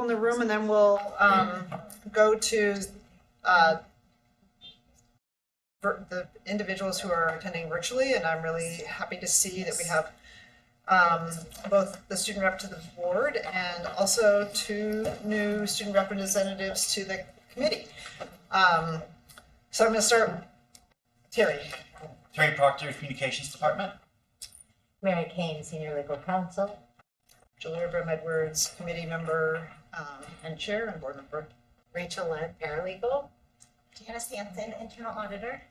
in the room, and then we'll go to the individuals who are attending virtually. And I'm really happy to see that we have both the student rep to the board and also 2 new student representatives to the committee. So I'm going to start. Terry Proctor, Communications Department. Mary Kane, Senior Legal Counsel. Julia Brim-Edwards, committee member and chair and board member. Rachel Lent, Paralegal. Janice Hansen, Internal Auditor.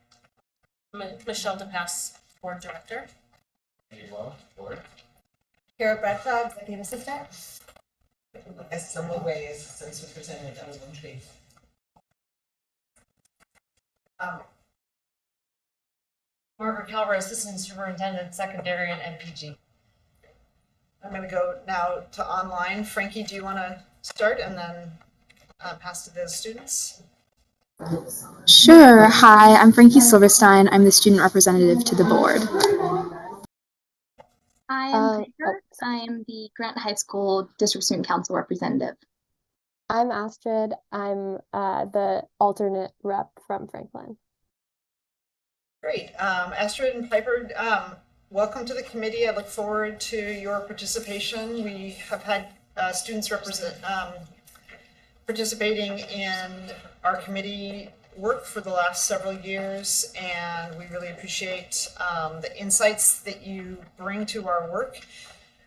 Michelle DePass, Board Director. Board. Kara Bradshaw, Executive Assistant. Some ways since we presented on one tree. Margaret Calver, Assistant Superintendent, Secondary and MPG. I'm going to go now to online. Frankie, do you want to start and then pass to the students? Sure. Hi, I'm Frankie Silverstein. I'm the student representative to the board. Hi, I'm Piper. I'm the Grant High School District Student Council representative. I'm Astrid. I'm the alternate rep from Franklin. Great. Astrid and Piper, welcome to the committee. I look forward to your participation. We have had students participating in our committee work for the last several years, and we really appreciate the insights that you bring to our work.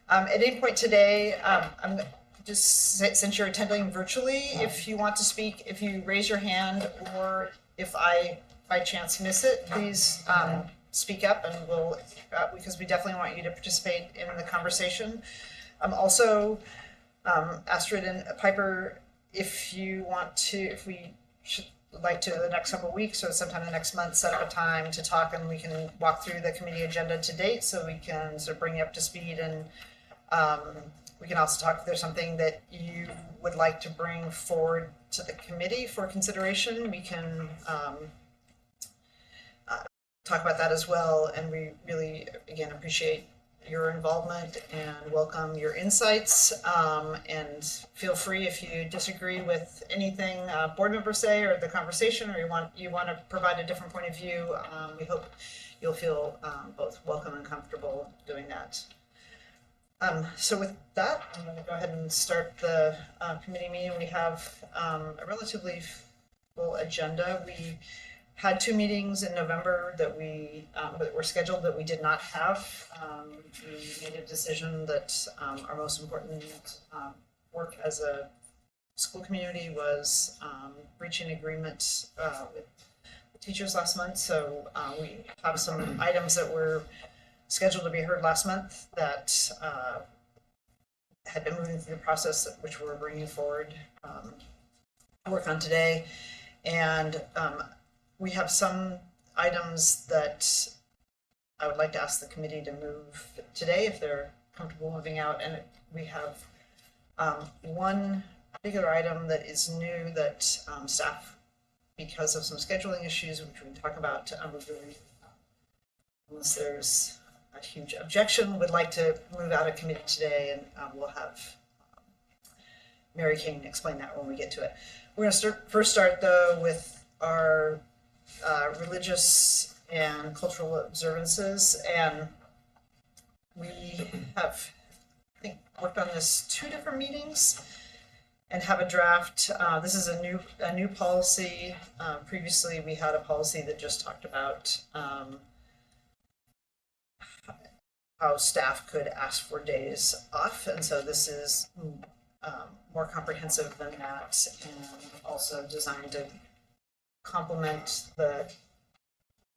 At any point today, I'm just, since you're attending virtually, if you want to speak, if you raise your hand, or if I by chance miss it, please speak up, and we'll, because we definitely want you to participate in the conversation. Also, Astrid and Piper, if you want to, if we should like to, the next couple of weeks or sometime the next month, set up a time to talk, and we can walk through the committee agenda to date, so we can sort of bring you up to speed. And we can also talk if there's something that you would like to bring forward to the committee for consideration. We can talk about that as well. And we really, again, appreciate your involvement and welcome your insights. And feel free, if you disagree with anything board members say or the conversation, or you want to provide a different point of view, we hope you'll feel both welcome and comfortable doing that. So with that, I'm going to go ahead and start the committee meeting. We have a relatively full agenda. We had 2 meetings in November that were scheduled that we did not have. We made a decision that our most important work as a school community was reaching agreement with the teachers last month. So we have some items that were scheduled to be heard last month that had been moving through the process, which we're bringing forward to work on today. And we have some items that I would like to ask the committee to move today if they're comfortable moving out. And we have one particular item that is new that staff, because of some scheduling issues, which we can talk about, unless there's a huge objection, would like to move out of committee today, and we'll have Mary Kane explain that when we get to it. We're going to first start though with our religious and cultural observances, and we have, I think, worked on this 2 different meetings and have a draft. This is a new policy. Previously, we had a policy that just talked about how staff could ask for days off, and so this is more comprehensive than that, and also designed to complement the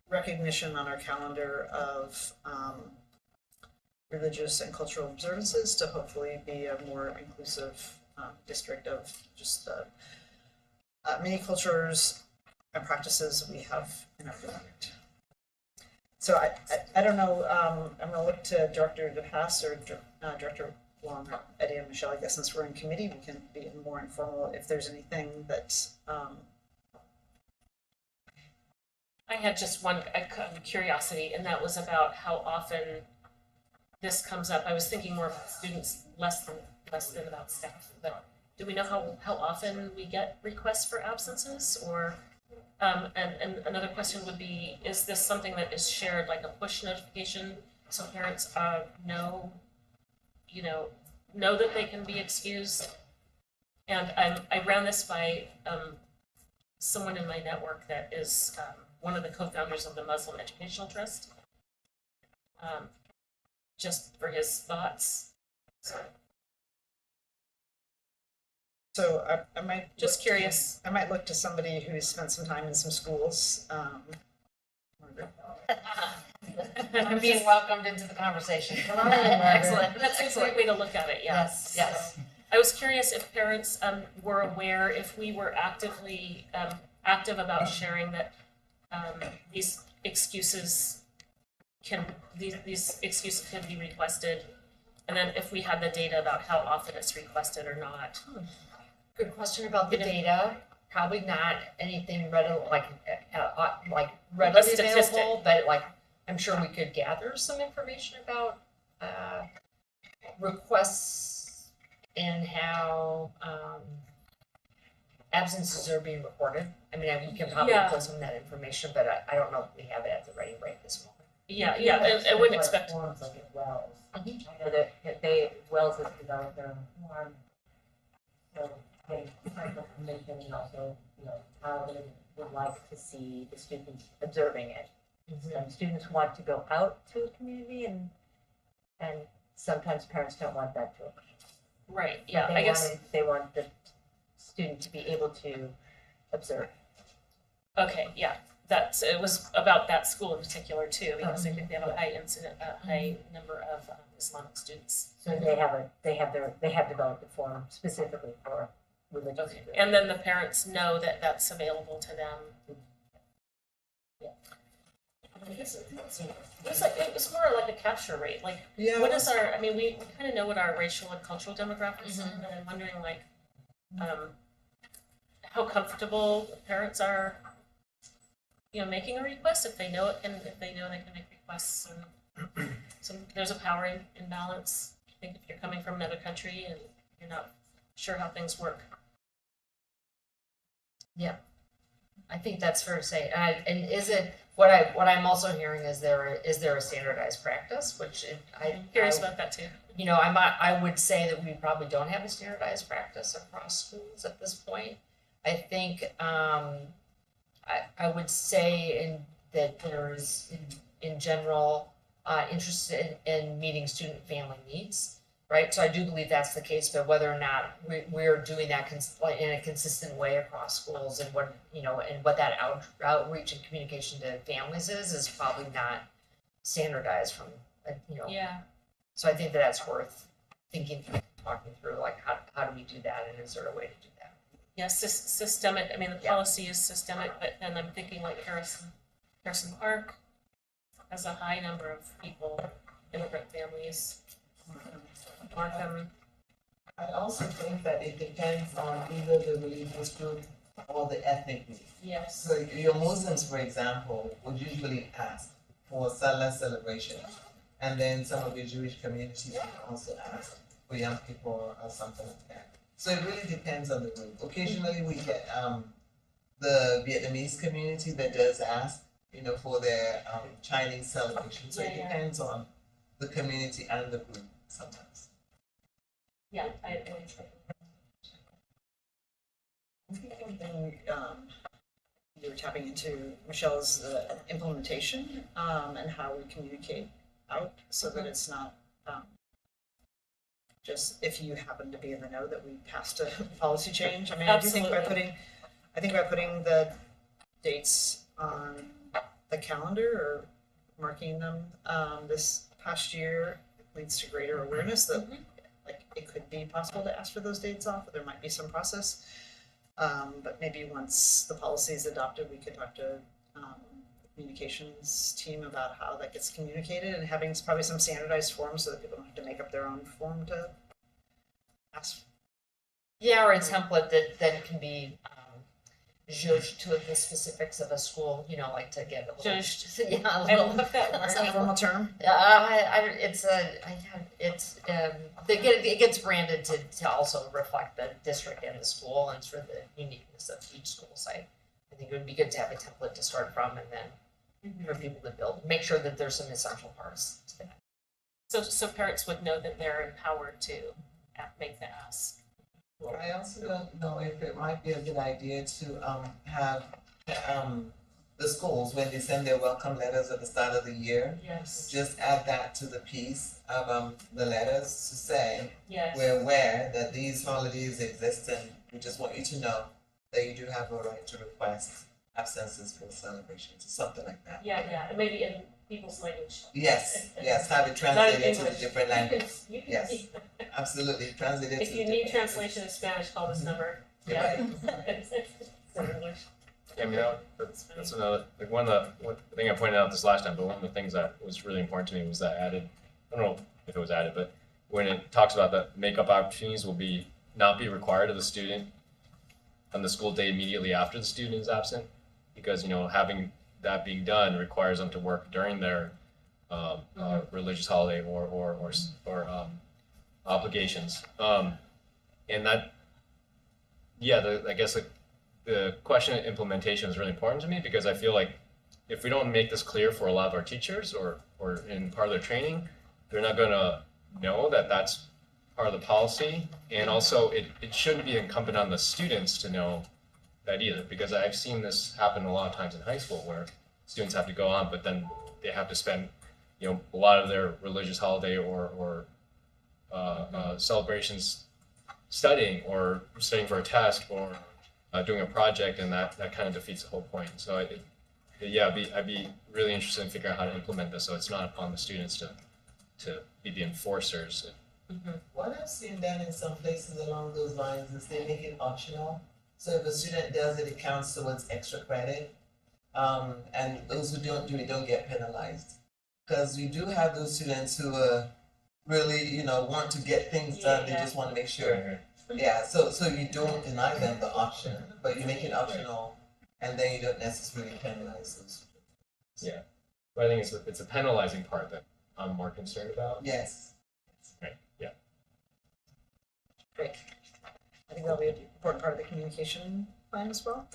recognition on our calendar of religious and cultural observances to hopefully be a more inclusive district of just the many cultures and practices we have in our district. So I don't know, I'm going to look to Director DePass or Director Wong, or Eddie and Michelle. I guess since we're in committee, we can be more informal if there's anything that I had just one curiosity, and that was about how often this comes up. I was thinking more about students, less than about staff, but do we know how often we get requests for absences, or, and another question would be, is this something that is shared, like a push notification, so parents, know that they can be excused? And I ran this by, someone in my network that is, one of the co-founders of the Muslim Educational Trust, just for his thoughts. So I might. Just curious. I might look to somebody who's spent some time in some schools. I'm being welcomed into the conversation. Come on in, Margaret. Excellent, that's a great way to look at it, yeah. Yes, yes. I was curious if parents were aware, if we were actively active about sharing that these excuses can be requested, and then if we had the data about how often it's requested or not. Good question about the data. Probably not anything readily statistic. available, but like I'm sure we could gather some information about requests and how absences are being reported. I mean, we can probably Yeah. pull some of that information, but I don't know if we have it at the ready right this moment. Yeah, I wouldn't expect. Forms like at Wells. Mhm. I know that Wells has developed their own form. So they find the permission and also, how they would like to see the students observing it. Some students want to go out to a community and sometimes parents don't want that to occur. Right, But yeah, I guess, they want the student to be able to observe. okay, yeah, it was about that school in particular too, because I think they have a high number of Islamic students. So they have developed a form specifically for religious. Okay, and then the parents know that that's available to them. Yeah. I guess it was more like a capture rate, like, Yeah. what is our, I mean, we kind of know what our racial and cultural demographics are, and I'm wondering like, how comfortable parents are, making a request, if they know they can make requests, and there's a power imbalance. I think if you're coming from another country and you're not sure how things work. I think that's fair to say. And is it what I'm also hearing is there a standardized practice, which I'm curious about that too. I would say that we probably don't have a standardized practice across schools at this point. I think I would say that there is in general interest in meeting student family needs. Right, so I do believe that's the case, but whether or not we're doing that in a consistent way across schools, and what that outreach and communication to families is probably not standardized from Yeah. So I think that's worth talking through, like how do we do that, and is there a way to do that? Yeah, systemic, I mean, the policy is systemic, but then I'm thinking like Harrison Park has a high number of people, immigrant families. Markham. I also think that it depends on either the religious group or the ethnic group. Yes. So your Muslims, for example, would usually ask for Salah celebration. And then some of your Jewish communities would also ask for young people or something like that. So it really depends on the group. Occasionally we get the Vietnamese community that does ask, for their Chinese celebration. So it depends on the community and the group sometimes. Yeah, I think one thing you were tapping into, Michelle, is the implementation and how we communicate out so that it's not just if you happen to be in the know that we passed a policy change. I mean, Absolutely. I think by putting the dates on the calendar or marking them this past year leads to greater awareness that like it could be possible to ask for those dates off. There might be some process, but maybe once the policy is adopted, we could talk to the communications team about how that gets communicated, and having probably some standardized forms so that people don't have to make up their own form to ask. Yeah, or a template that then can be judged to the specifics of a school, like to get a little. Judged. Yeah, a I little. love that Is that a word. formal term? I it gets branded to also reflect the district and the school and sort of the uniqueness of each school site. I think it would be good to have a template to start from and then for people to build, make sure that there's some essential parts to that. So parents would know that they're empowered to make the ask. I also don't know if it might be a good idea to have the schools, when they send their welcome letters at the start of the year, Yes. just add that to the piece of the letters to say, Yes. we're aware that these holidays exist and we just want you to know that you do have a right to request absences for celebrations or something like that. Yeah, and maybe in people's language. Yes, have it Not in translated to a English. different language. You can- Yes. Absolutely, translated to If a you different need translation in Spanish, call this number. Yeah. So English. Yeah, I mean, that's another, like one thing I pointed out this last time, but one of the things that was really important to me was that added, I don't know if it was added, but when it talks about that makeup opportunities will not be required of the student on the school day immediately after the student is absent, because, having that being done requires them to work during their religious holiday or obligations. And that, I guess the question of implementation is really important to me, because I feel like if we don't make this clear for a lot of our teachers or in part of their training, they're not going to know that that's part of the policy. And also it shouldn't be incumbent on the students to know that either, because I've seen this happen a lot of times in high school where students have to go on, but then they have to spend a lot of their religious holiday or celebrations studying for a test or doing a project, and that kind of defeats the whole point. So I'd be really interested in figuring out how to implement this so it's not upon the students to be the enforcers. What I've seen done in some places along those lines is they make it optional. So if a student does it, it counts towards extra credit. And those who don't do it don't get penalized. Because we do have those students who really, want to get things done. They just want to make sure. Yeah, so you don't deny them the option, but you make it optional, and then you don't necessarily penalize those. Yeah, but I think it's a penalizing part that I'm more concerned about. Yes. Right. Yeah. Great. I think that'll be an important part of the communication plan as well.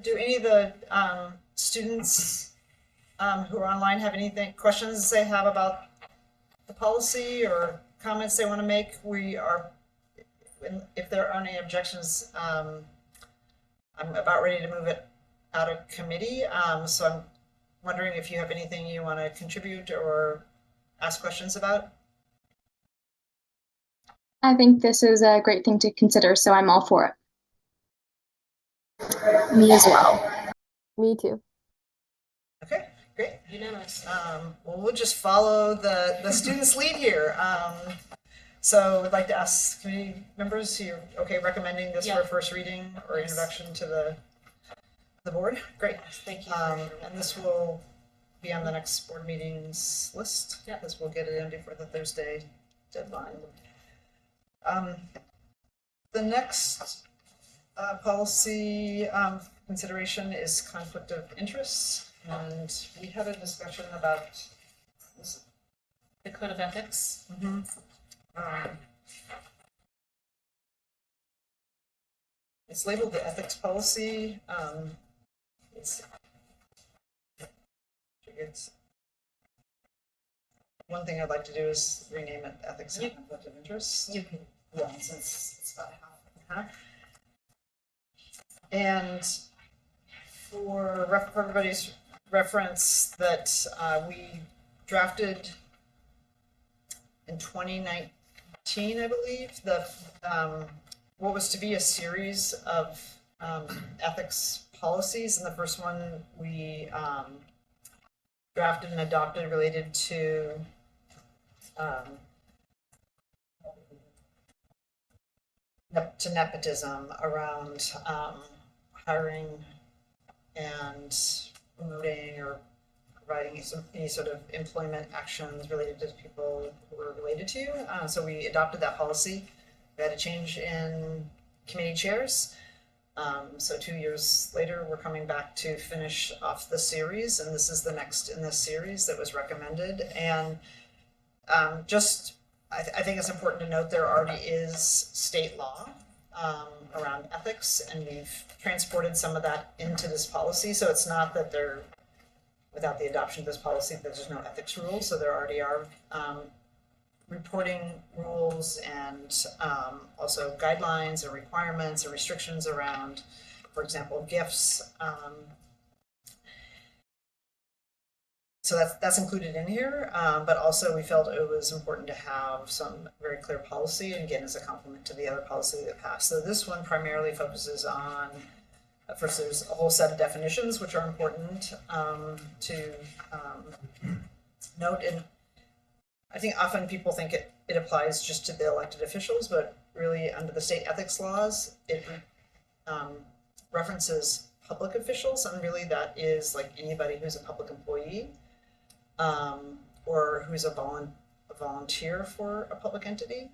Do any of the students who are online have questions they have about the policy or comments they want to make? If there are any objections, I'm about ready to move it out of committee. So I'm wondering if you have anything you want to contribute or ask questions about. I think this is a great thing to consider, so I'm all for it. Me as well. Me too. Okay, great. Unanimous. Well, we'll just follow the student's lead here. So I'd like to ask committee members who are okay recommending this for a first reading or introduction to the board. Great. Thank you. And this will be on the next board meetings list. Yeah. Because we'll get it in before the Thursday deadline. The next policy consideration is conflict of interest, and we had a discussion about this. The code of ethics. It's labeled the ethics policy. It's one thing I'd like to do is rename it ethics and conflict of interest. You can. Yeah, since it's about half. And for everybody's reference, that we drafted in 2019, I believe, what was to be a series of ethics policies, and the first one we drafted and adopted related to nepotism around hiring and promoting or providing any sort of employment actions related to people who were related to you. So we adopted that policy. We had a change in committee chairs. So 2 years later, we're coming back to finish off the series, and this is the next in this series that was recommended. And I think it's important to note there already is state law around ethics, and we've transported some of that into this policy. So it's not that without the adoption of this policy, there's no ethics rules. So there already are reporting rules and also guidelines and requirements and restrictions around, for example, gifts. So that's included in here, but also we felt it was important to have some very clear policy, and again, as a complement to the other policy that passed. So this one primarily focuses on, first there's a whole set of definitions which are important to note, and I think often people think it applies just to the elected officials, but really under the state ethics laws, it references public officials, and really that is like anybody who's a public employee. Or who's a volunteer for a public entity.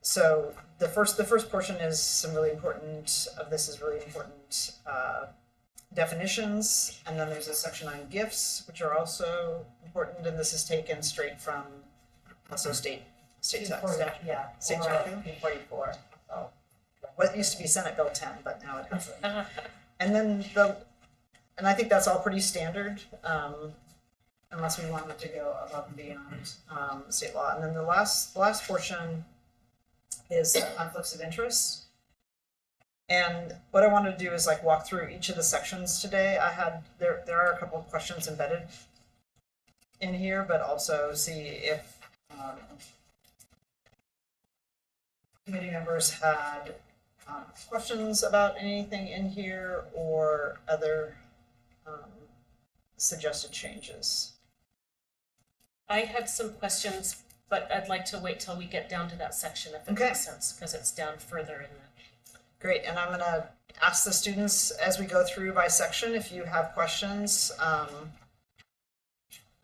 So the first portion is some really important definitions, and then there's a section on gifts, which are also important, and this is taken straight from also state statute. Yeah, State or statute. 244, so. What used to be Senate Bill 10, but now it hasn't. And then and I think that's all pretty standard, unless we wanted to go above and beyond state law. And then the last portion is conflicts of interest. And what I wanted to do is like walk through each of the sections today. There are a couple of questions embedded in here, but also see if committee members had questions about anything in here or other suggested changes. I had some questions, but I'd like to wait till we get down to that section if it Okay. makes sense, because it's down further in the. Great, and I'm gonna ask the students as we go through by section if you have questions.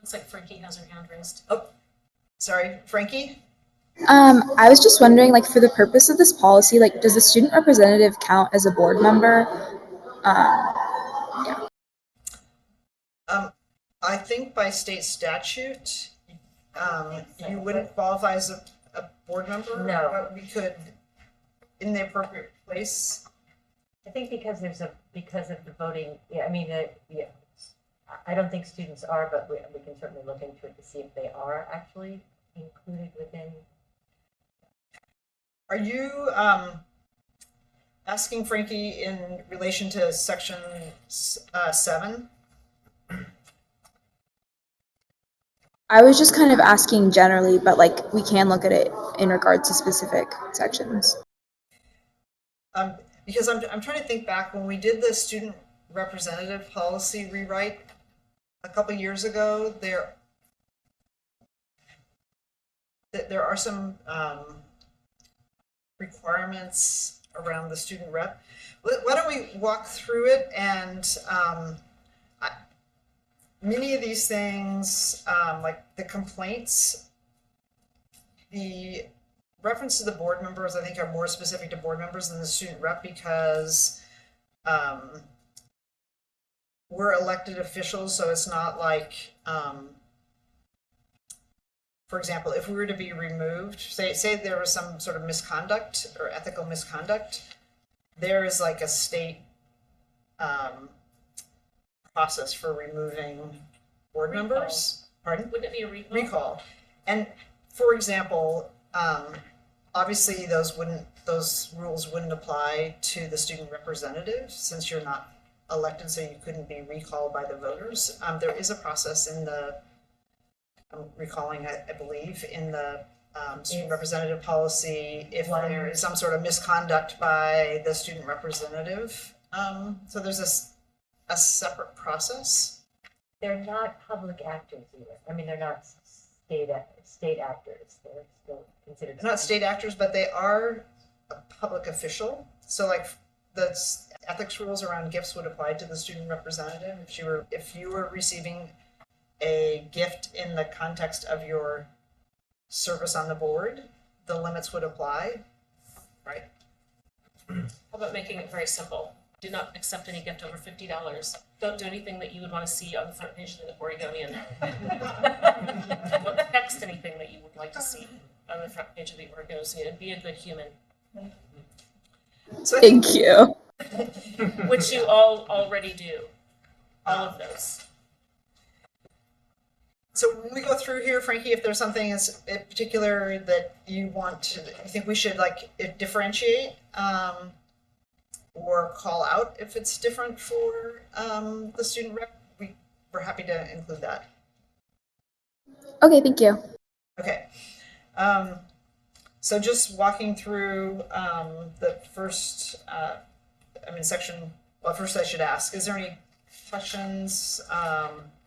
Looks like Frankie has her hand raised. Sorry, Frankie? I was just wondering, like, for the purpose of this policy, like, does the student representative count as a board member? I think by state statute, you wouldn't qualify as a board member. No. But we could, in the appropriate place. I think because of the voting, yeah, I mean, yeah, I don't think students are, but we can certainly look into it to see if they are actually included within. Are you asking Frankie in relation to section 7? I was just kind of asking generally, but like we can look at it in regards to specific sections. Because I'm trying to think back when we did the student representative policy rewrite a couple years ago. There are some requirements around the student rep. Why don't we walk through it, and many of these things, like the complaints, the reference to the board members, I think are more specific to board members than the student rep, because we're elected officials, so it's not like, for example, if we were to be removed, say there was some sort of misconduct or ethical misconduct, there is like a state process for removing board members. Pardon? Wouldn't it be a recall? Recall. And for example, obviously those rules wouldn't apply to the student representative since you're not elected, so you couldn't be recalled by the voters. There is a process in the recalling, I believe, in the student representative policy if there is some sort of misconduct by the student representative. So there's a separate process. They're not public actors either. I mean, they're not state actors. They're still considered. They're not state actors, but they are a public official. So like the ethics rules around gifts would apply to the student representative. If you were receiving a gift in the context of your service on the board, the limits would apply, right? How about making it very simple? Do not accept any gift over $50. Don't do anything that you would want to see on the front page of the Oregonian. Don't text anything that you would like to see on the front page of the Oregonian. Be a good human, So I think, Thank you. which you all already do. All of those. so when we go through here, Frankie, if there's something is in particular that you want to, you think we should like differentiate, or call out if it's different for the student rep, we're happy to include that. Okay, thank you. Okay. So just walking through the first, section, well, first I should ask, is there any questions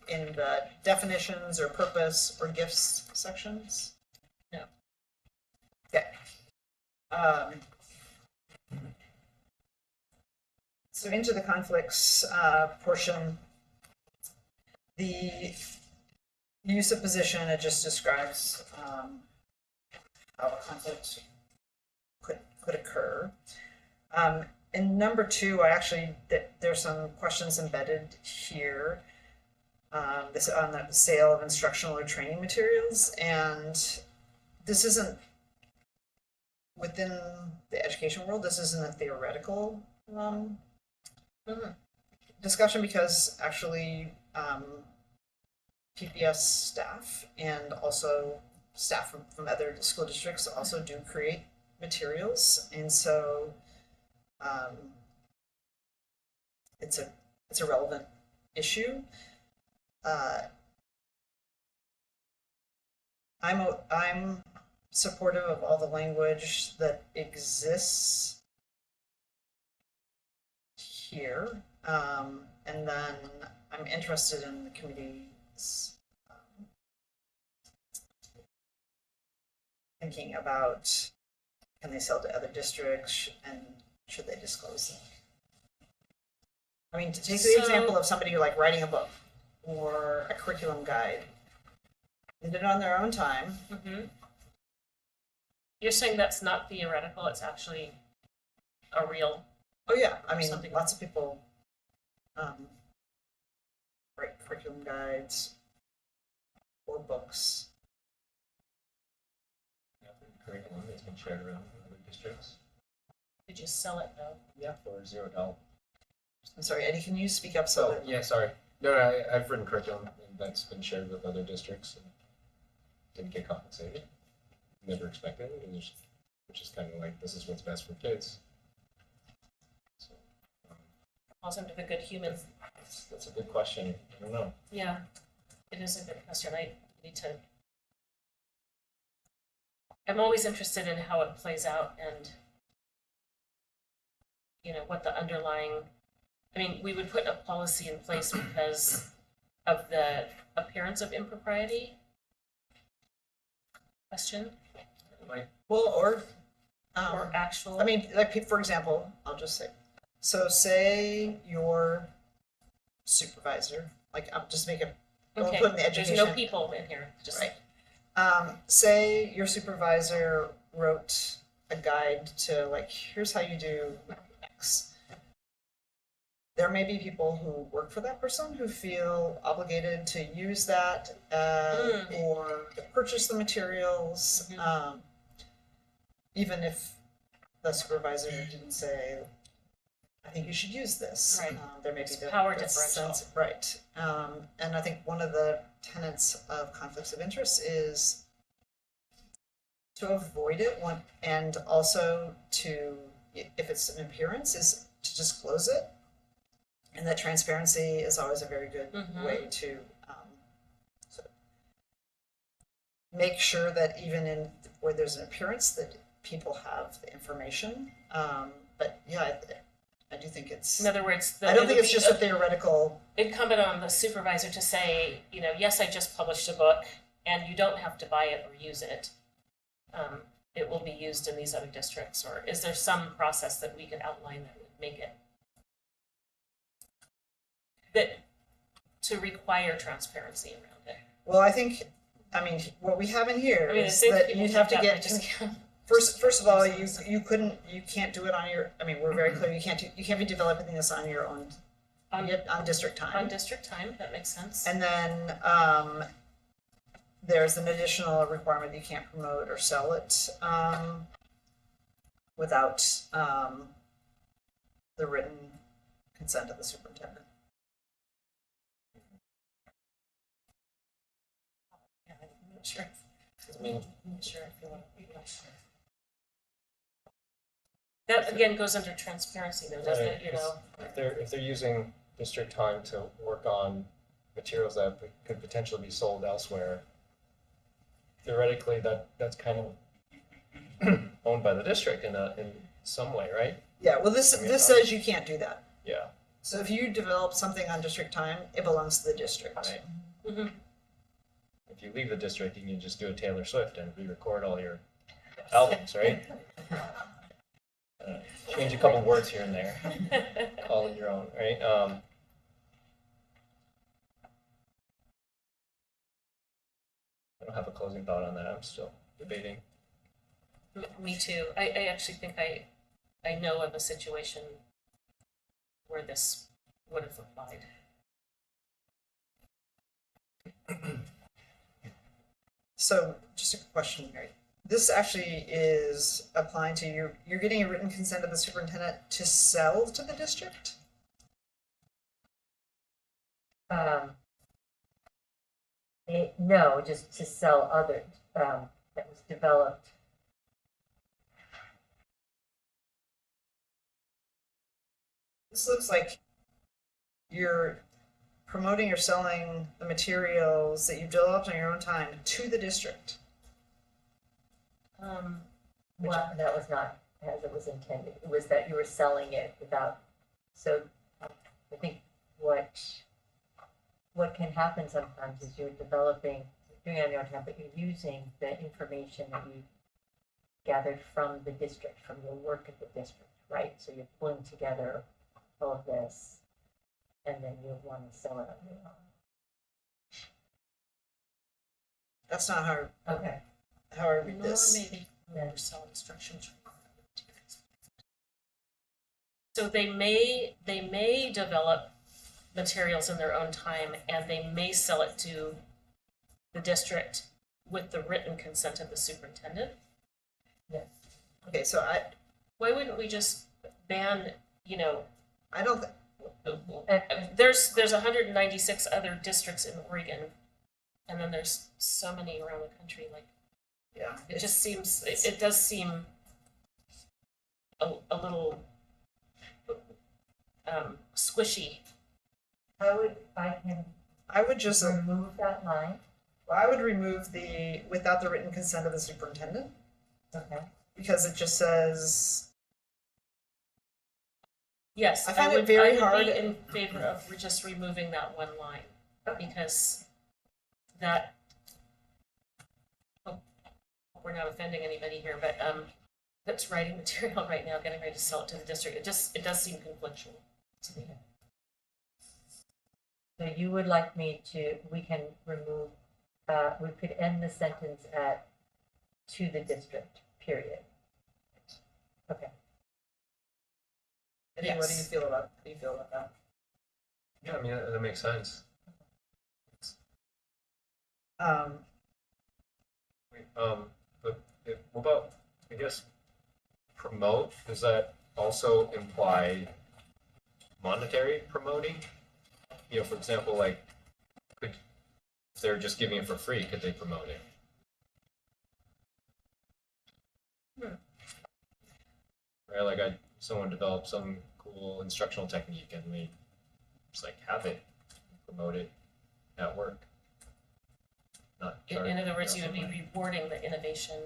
in the definitions or purpose or gifts sections? No. Okay. So into the conflicts portion, the use of position, it just describes how a conflict could occur. In number 2, there's some questions embedded here. This on the sale of instructional or training materials, and this isn't within the education world. This isn't a theoretical discussion, because actually PPS staff and also staff from other school districts also do create materials, and so it's a relevant issue. I'm supportive of all the language that exists here, and then I'm interested in the committee's thinking about, can they sell to other districts and should they disclose them? I mean, to take the example of somebody like writing a book or a curriculum guide, they did it on their own time. Mm-hmm. You're saying that's not theoretical, it's actually a real. Oh yeah, I mean, Something. lots of people write curriculum guides or books. Curriculum that's been shared around in other districts. Did you sell it though? Yeah, for $0. I'm sorry, Eddie, can you speak up so that? Yeah, sorry. No, I've written curriculum that's been shared with other districts and didn't get compensated. Never expected it, which is kind of like, this is what's best for kids. So, Falls into the good human. that's a good question. I don't know. Yeah, it is a good question. I need to. I'm always interested in how it plays out and, what the underlying. I mean, we would put a policy in place because of the appearance of impropriety. Question? Well, or Actual. I mean, like, for example, I'll just say, so say your supervisor, like, I'll just make it, don't Okay, put in the education. there's no people in here. Just Right. Say your supervisor wrote a guide to, like, here's how you do X. There may be people who work for that person who feel obligated to use that or to purchase the materials, even if the supervisor didn't say, I think you should use this. Right. There may be It's power that differential. sense, right. And I think one of the tenets of conflicts of interest is to avoid it and also to, if it's an appearance, is to disclose it. And that transparency is always a very good way to sort of make sure that even in where there's an appearance that people have the information. But yeah, I do think it's. In other words, I don't think it's just a theoretical. Incumbent on the supervisor to say, yes, I just published a book, and you don't have to buy it or use it. It will be used in these other districts, or is there some process that we could outline that would make it to require transparency around it? Well, I think, what we have in here I mean, is the same that people you'd have to think that, get I just can't. First of all, you can't do it on your. We're very clear. You can't be developing this on your own On- on district On time. district time, that makes sense. And then, there's an additional requirement that you can't promote or sell it, without, the written consent of the superintendent. Yeah, I'm not sure. I mean, I'm not sure if you want to. That again goes under transparency though, doesn't it, you know? if they're using district time to work on materials that could potentially be sold elsewhere, theoretically, that's kind of owned by the district in some way, right? Yeah, well, this says you can't do that. Yeah. So if you develop something on district time, it belongs to the district. Right. Mhm. If you leave the district, you can just do a Taylor Swift and re-record all your albums, right? Change a couple words here and there, call it your own, right? I don't have a closing thought on that. I'm still debating. Me too. I actually think I know of a situation where this would have applied. So just a question, Mary. This actually is applying to you're getting a written consent of the superintendent to sell to the district? No, just to sell other, that was developed. This looks like you're promoting or selling the materials that you've developed on your own time to the district. Well, that was not as it was intended. It was that you were selling it without, so I think what can happen sometimes is you're developing, doing it on your own time, but you're using the information that you gathered from the district, from your work at the district, right? So you're pulling together all of this, and then you want to sell it on your own. That's not how Okay. how I read Nor this. maybe or sell instructions. So they may develop materials in their own time and they may sell it to the district with the written consent of the superintendent. Okay, so Why wouldn't we just ban, you know, I don't there's 196 other districts in Oregon, and then there's so many around the country. Like, yeah. it just seems it does seem a little squishy. I would just remove that line. I would remove the without the written consent of the superintendent. Okay. Because it just says. Yes, I find it very would hard. be in favor of just removing that one line because that. Hope we're not offending anybody here, but that's writing material right now, getting ready to sell it to the district. It does seem conflictual to me. So you would like me to, we can remove, we could end the sentence at to the district, period. Okay. Eddie, what do you feel about that? Yeah, I mean, that makes sense. But what about, I guess, promote? Does that also imply monetary promoting? You know, for example, like, if they're just giving it for free, could they promote it? Right, like someone developed some cool instructional technique and they just like have it, promote it at work. Not In other words, you would be rewarding the innovation.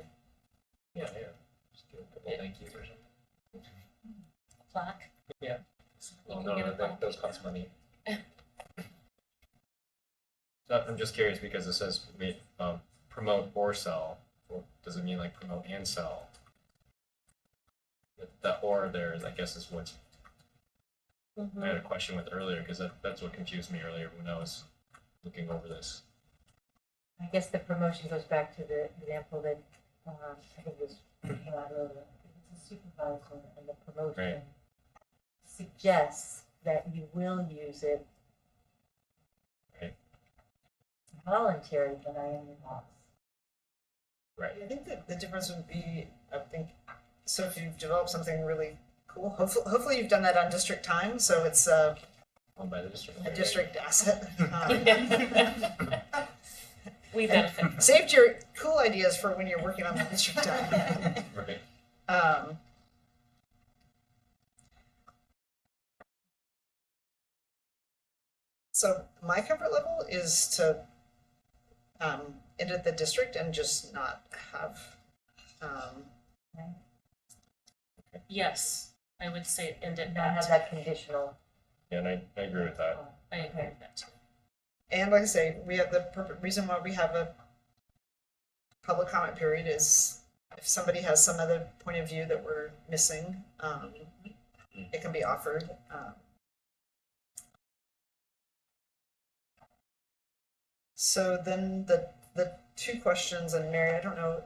Yeah. Just give a couple thank yous or something. Plaque. Yeah. You Well, can get a no, plaque. those cost money. So I'm just curious because it says promote or sell. Or does it mean like promote and sell? The or there is, I guess, is what I had a question with earlier because that's what confused me earlier when I was looking over this. I guess the promotion goes back to the example that I think was earlier. It's a supervisor and the promotion Right. suggests that you will use it. Right. Voluntary, but I am lost. I think that the difference would be, I think, so if you've developed something really cool, hopefully you've done that on district time, so it's a Owned by the district. district asset. We benefit. Saved your cool ideas for when you're working on the district time. Right. So my comfort level is to end at the district and just not have, Yes, I would say end it Not have at, that conditional. Yeah, and I agree with that. I agree with that too. and like I say, we have the reason why we have a public comment period is if somebody has some other point of view that we're missing, it can be offered. So then the two questions, and Mary, I don't know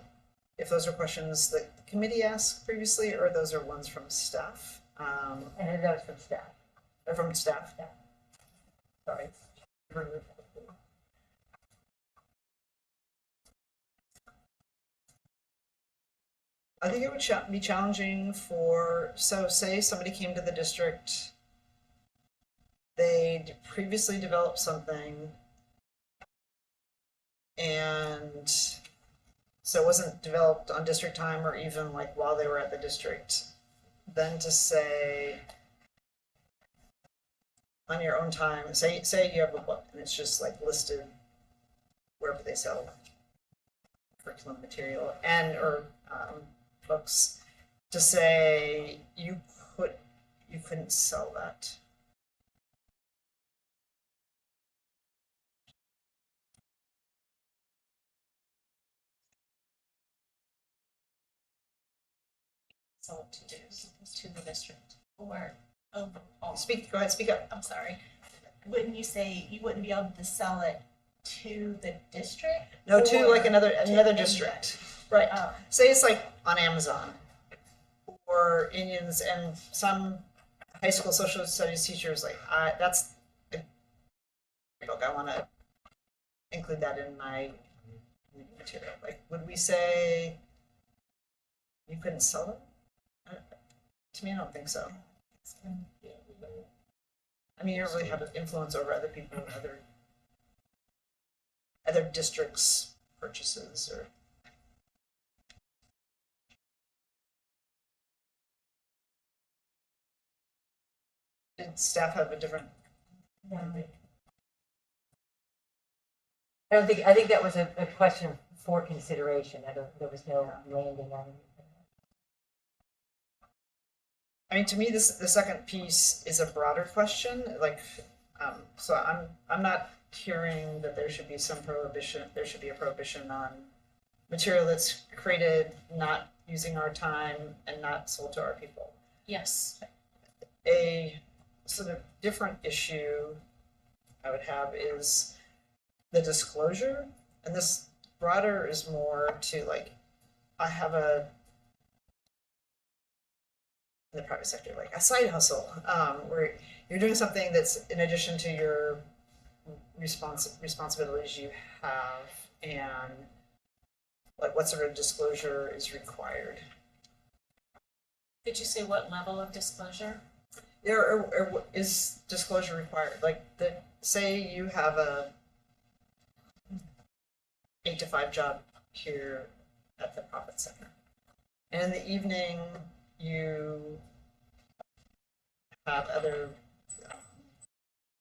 if those are questions that the committee asked previously or those are ones from staff. And that was from staff. Or from staff. Sorry. I think it would be challenging for, so say somebody came to the district, they'd previously developed something, and so it wasn't developed on district time or even like while they were at the district. Then to say, on your own time, say you have a book and it's just like listed wherever they sell curriculum material and or books, to say you couldn't sell that. Sell it to the district. Or, Go ahead, speak up. I'm sorry. Wouldn't you say you wouldn't be able to sell it to the district? No, to Or like another to district. Right. Oh, Say it's like on Amazon or Indians, and some high school social studies teachers like, that's a book, I want to include that in my material. Like, would we say you couldn't sell it? To me, I don't think so. I mean, you don't really have influence over other people and other districts' purchases or. Did staff have a different? I think that was a question for consideration. There was no landing on it. I mean, to me, the second piece is a broader question. Like, so I'm not hearing that there should be some prohibition. There should be a prohibition on material that's created not using our time and not sold to our people. Yes. A sort of different issue I would have is the disclosure, and this broader is more to like, I have in the private sector, like a side hustle, where you're doing something that's in addition to your responsibilities you have, and like what sort of disclosure is required. Did you say what level of disclosure? Or is disclosure required? Like, say you have a 8 to 5 job here at the profit center, and in the evening you have other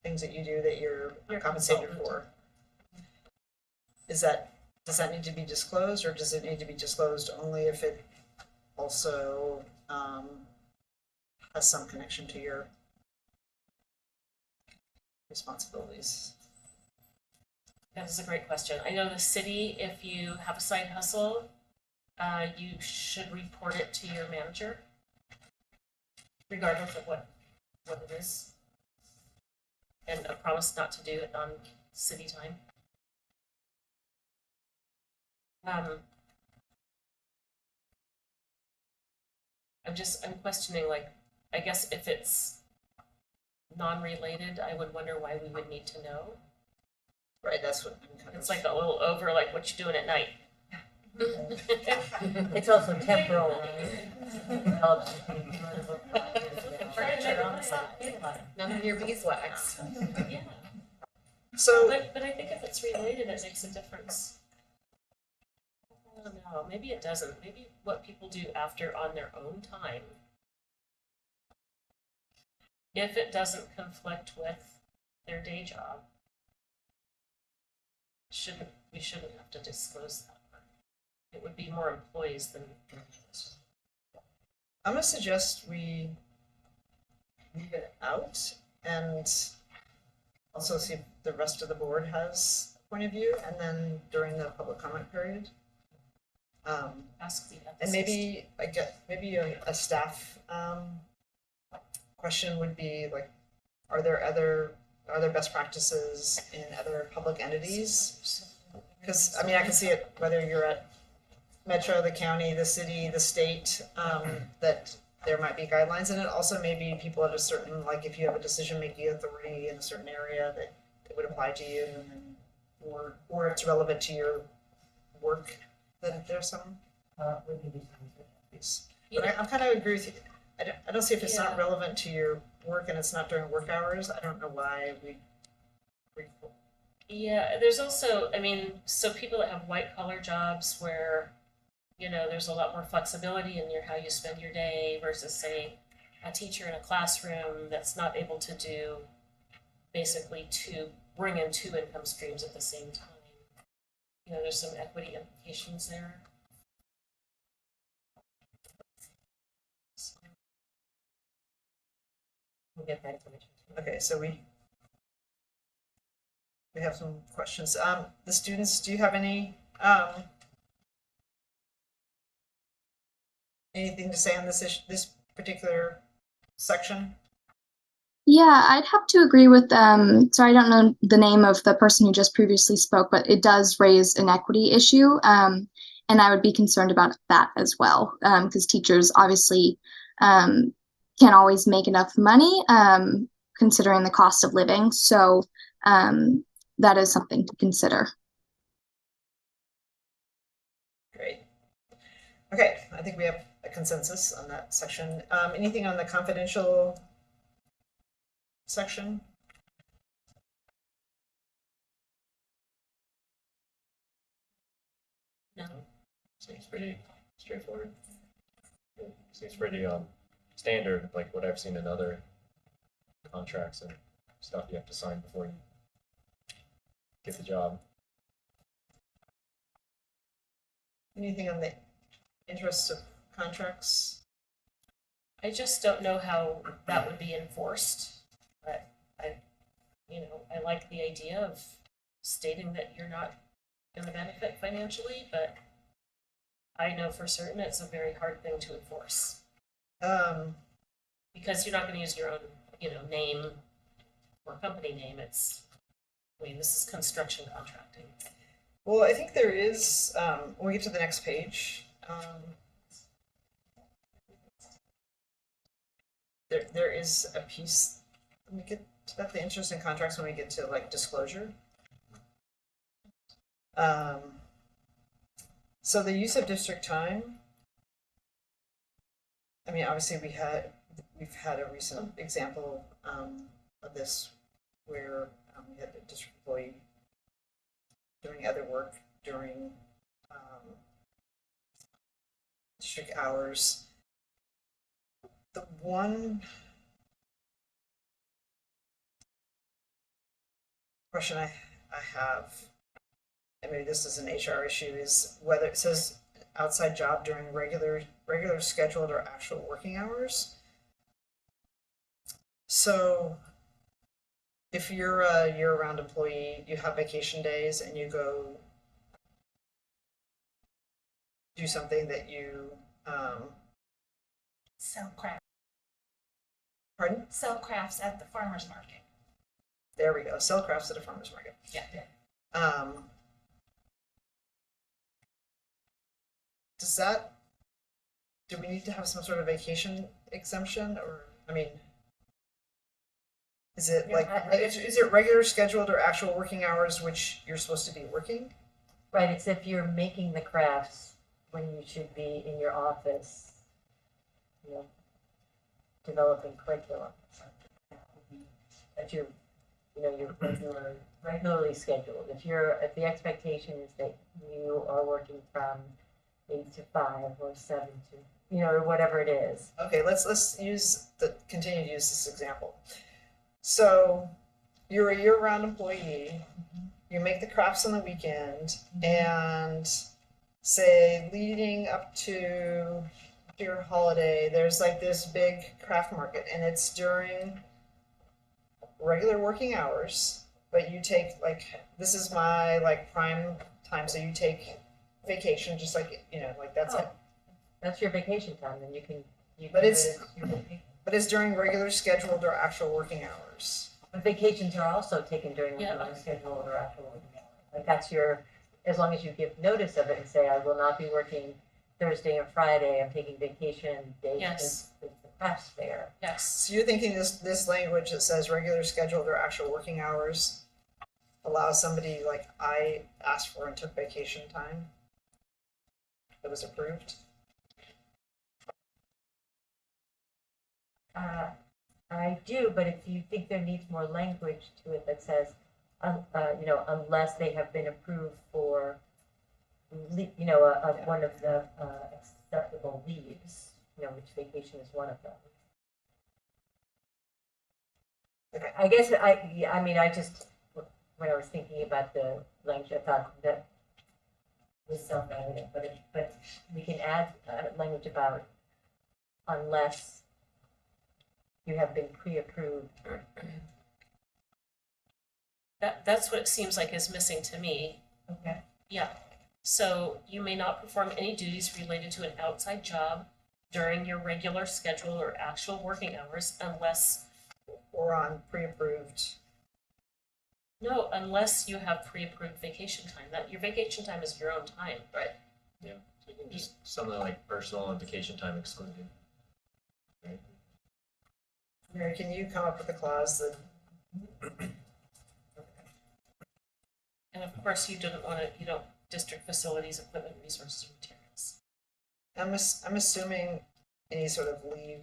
things that you do that you're compensated for. Does that need to be disclosed, or does it need to be disclosed only if it also has some connection to your responsibilities? That is a great question. I know the city, if you have a side hustle, you should report it to your manager, regardless of what it is, and a promise not to do it on city time. I'm questioning, like, I guess if it's non-related, I would wonder why we would need to know. Right, that's what I'm kind of. It's like a little over, like what you doing at night. It's also temporal, right? Develops political Furniture on the side. None of your beeswax. Yeah, So, but I think if it's related, it makes a difference. I don't know, maybe it doesn't, maybe what people do after on their own time. If it doesn't conflict with their day job. We shouldn't have to disclose that. It would be more employees than. I'm gonna suggest we leave it out and also see if the rest of the board has a point of view, and then during the public comment period. Ask the And maybe, maybe a staff, question would be like, are there best practices in other public entities? Because, I mean, I can see it, whether you're at Metro, the county, the city, the state, that there might be guidelines, and it also maybe people at a certain, like if you have a decision-making authority in a certain area that it would apply to you, and or it's relevant to your work, that there's some. We can do something. But I'm kind of agree with you. I don't see if it's not Yeah. relevant to your work and it's not during work hours. I don't know why we. Yeah, there's also, I mean, so people that have white collar jobs where, there's a lot more flexibility in how you spend your day versus say a teacher in a classroom that's not able to do basically bring in two income streams at the same time. There's some equity implications there. We'll get that information. Okay, so we have some questions. The students, do you have any anything to say on this particular section? Yeah, I'd have to agree with so I don't know the name of the person who just previously spoke, but it does raise an equity issue. And I would be concerned about that as well, because teachers obviously can't always make enough money, considering the cost of living. So that is something to consider. Great. Okay, I think we have a consensus on that section. Anything on the confidential section? No. Seems pretty straightforward. Seems pretty standard, like what I've seen in other contracts and stuff you have to sign before you get the job. Anything on the interests of contracts? I just don't know how that would be enforced. But I like the idea of stating that you're not going to benefit financially, but I know for certain it's a very hard thing to enforce. Because you're not going to use your own, name or company name. This is construction contracting. Well, I think there is, when we get to the next page, there is a piece, when we get to that, the interest in contracts, when we get to like disclosure. So the use of district time, I mean, obviously we've had a recent example of this where we had a district employee doing other work during district hours. The one question I have, and maybe this is an HR issue, is whether it says outside job during regular scheduled or actual working hours. So if you're a year-round employee, you have vacation days and you go do something that you Sell crafts. pardon? Sell crafts at the farmer's market. There we go. Sell crafts at a farmer's market. Yeah. Do we need to have some sort of vacation exemption, or, I mean, Is it Yeah, like, is it regular scheduled or actual working hours which you're supposed to be working? Right, it's if you're making the crafts when you should be in your office, you know, developing curriculum. That you're, you know, you're regularly scheduled. If the expectation is that you are working from 8 to 5 or 7 to, you know, or whatever it is. Okay, let's continue to use this example. So you're a year-round employee, you make the crafts on the weekend, and say leading up to your holiday, there's like this big craft market, and it's during regular working hours, but you take like, this is my like prime time, so you take vacation, just like, you know, like that's it. That's your vacation time, and you can. But do it's- it as your vacation. But it's during regular scheduled or actual working hours. But vacations are also taken during Yeah. regular schedule or actual working hours. Like that's your, as long as you give notice of it and say, I will not be working Thursday and Friday, I'm taking vacation days. Yes. It's the crafts fair. Yes. So you're thinking this language that says regular scheduled or actual working hours allows somebody like I asked for and took vacation time that was approved? I do, but if you think there needs more language to it that says, you know, unless they have been approved for, you know, one of the acceptable leaves, you know, which vacation is one of them. Okay. I guess I mean, I just, when I was thinking about the language, I thought that was self-evident, but we can add language about unless you have been pre-approved. That's what it seems like is missing to me. Okay. Yeah. So you may not perform any duties related to an outside job during your regular schedule or actual working hours unless, Or on pre-approved? no, unless you have pre-approved vacation time. That your vacation time is your own time. Right. Yeah, so you can just something like personal and vacation time excluded. Right? Mary, can you come up with a clause that? And of course, you don't district facilities, equipment, resources, or materials. I'm assuming any sort of leave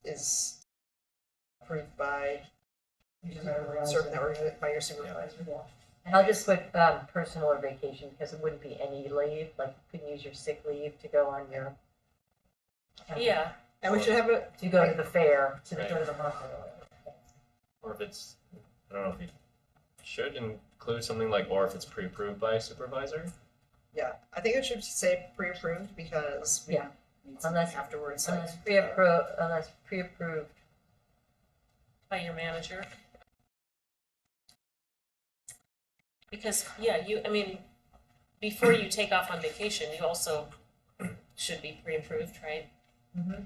is approved by serving that by your supervisor. And I'll just put personal or vacation because it wouldn't be any leave, like you couldn't use your sick leave to go on your. Yeah. And we should have a, To go to the fair, to Right. go to the market. Or if it's, I don't know if you should include something like, or if it's pre-approved by a supervisor. yeah, I think it should say pre-approved because we Yeah. need something Unless- afterwards. like, Unless pre-approved. By your manager. Because, yeah, I mean, before you take off on vacation, you also should be pre-approved, right? Mm-hmm.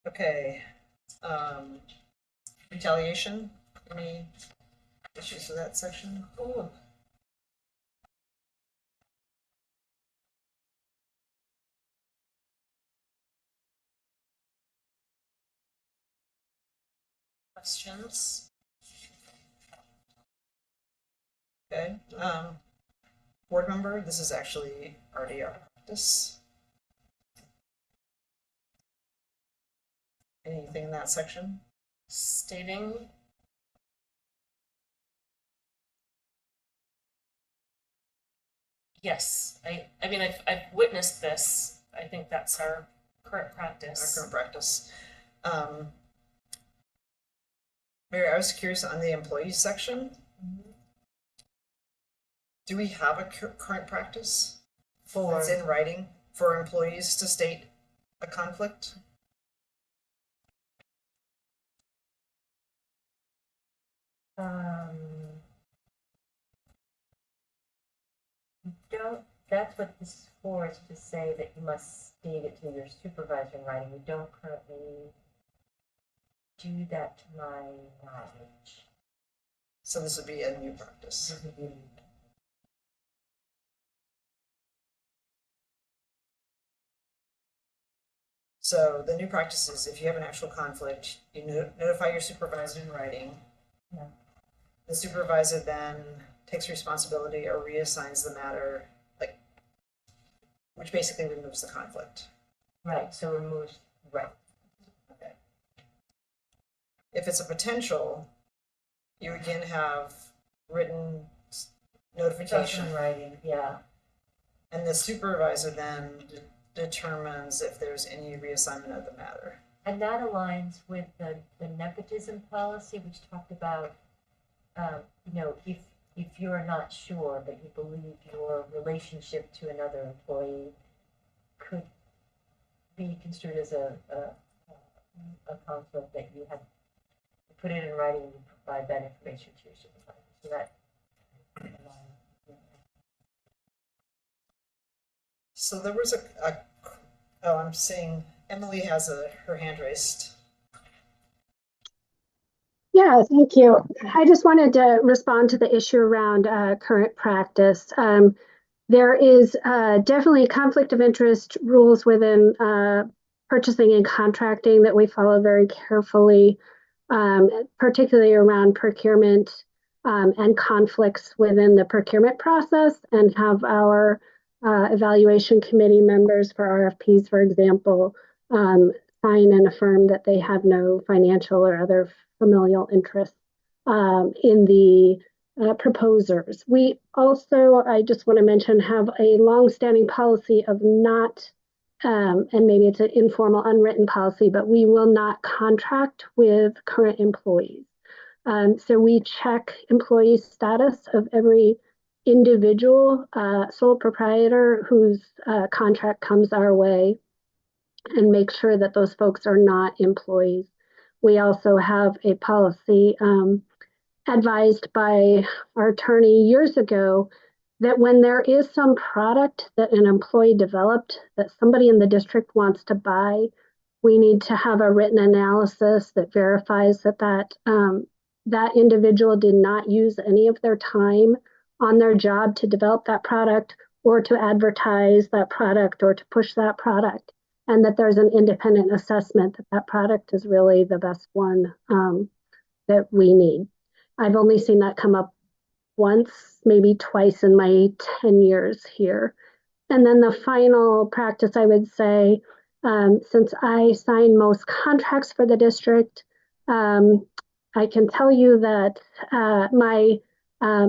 Okay, retaliation, any issues with that section? Questions? Okay, board member, this is actually already our practice. Anything in that section? Stating. Yes, I mean, I've witnessed this. I think that's our current Our practice. current practice. Mary, I was curious on the employees section. Do we have a current practice that's in writing for employees to state a conflict? Don't, that's what this is for, is to say that you must state it to your supervisor in writing. We don't currently do that to my knowledge. So this would be a new practice. This would be- So the new practice is if you have an actual conflict, you notify your supervisor in writing. Yeah. The supervisor then takes responsibility or reassigns the matter, like, which basically removes the conflict. Right, so removes, right. Okay. If it's a potential, you again have written notification, In writing, yeah. and the supervisor then determines if there's any reassignment of the matter. And that aligns with the nepotism policy, which talked about, you know, if you're not sure, but you believe your relationship to another employee could be construed as a conflict, that you have to put it in writing and provide that information to your supervisor. So that. So there was oh, I'm seeing Emily has her hand raised. Yeah, thank you. I just wanted to respond to the issue around current practice. There is definitely conflict of interest rules within purchasing and contracting that we follow very carefully, particularly around procurement and conflicts within the procurement process, and have our evaluation committee members for RFPs, for example, sign and affirm that they have no financial or other familial interest in the proposers. We also, I just want to mention, have a longstanding policy of not, and maybe it's an informal, unwritten policy, but we will not contract with current employees. So we check employee status of every individual sole proprietor whose contract comes our way, and make sure that those folks are not employees. We also have a policy advised by our attorney years ago that when there is some product that an employee developed that somebody in the district wants to buy, we need to have a written analysis that verifies that that individual did not use any of their time on their job to develop that product or to advertise that product or to push that product, and that there's an independent assessment that that product is really the best one that we need. I've only seen that come up once, maybe twice in my 10 years here. And then the final practice, I would say, since I sign most contracts for the district, I can tell you that my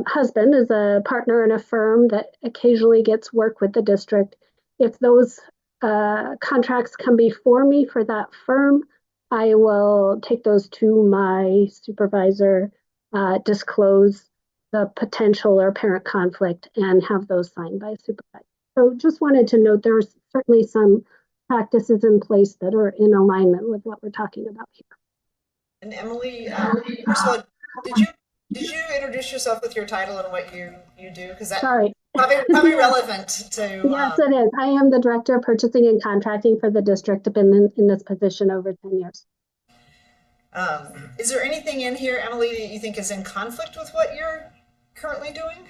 husband is a partner in a firm that occasionally gets work with the district. If those contracts come before me for that firm, I will take those to my supervisor, disclose the potential or apparent conflict, and have those signed by a supervisor. So just wanted to note there's certainly some practices in place that are in alignment with what we're talking about here. And Emily, first of all, did you introduce yourself with your title and what you do? Because that probably relevant to. Yes, it is. I am the Director of Purchasing and Contracting for the district. I've been in this position over 10 years. Is there anything in here, Emily, that you think is in conflict with what you're currently doing?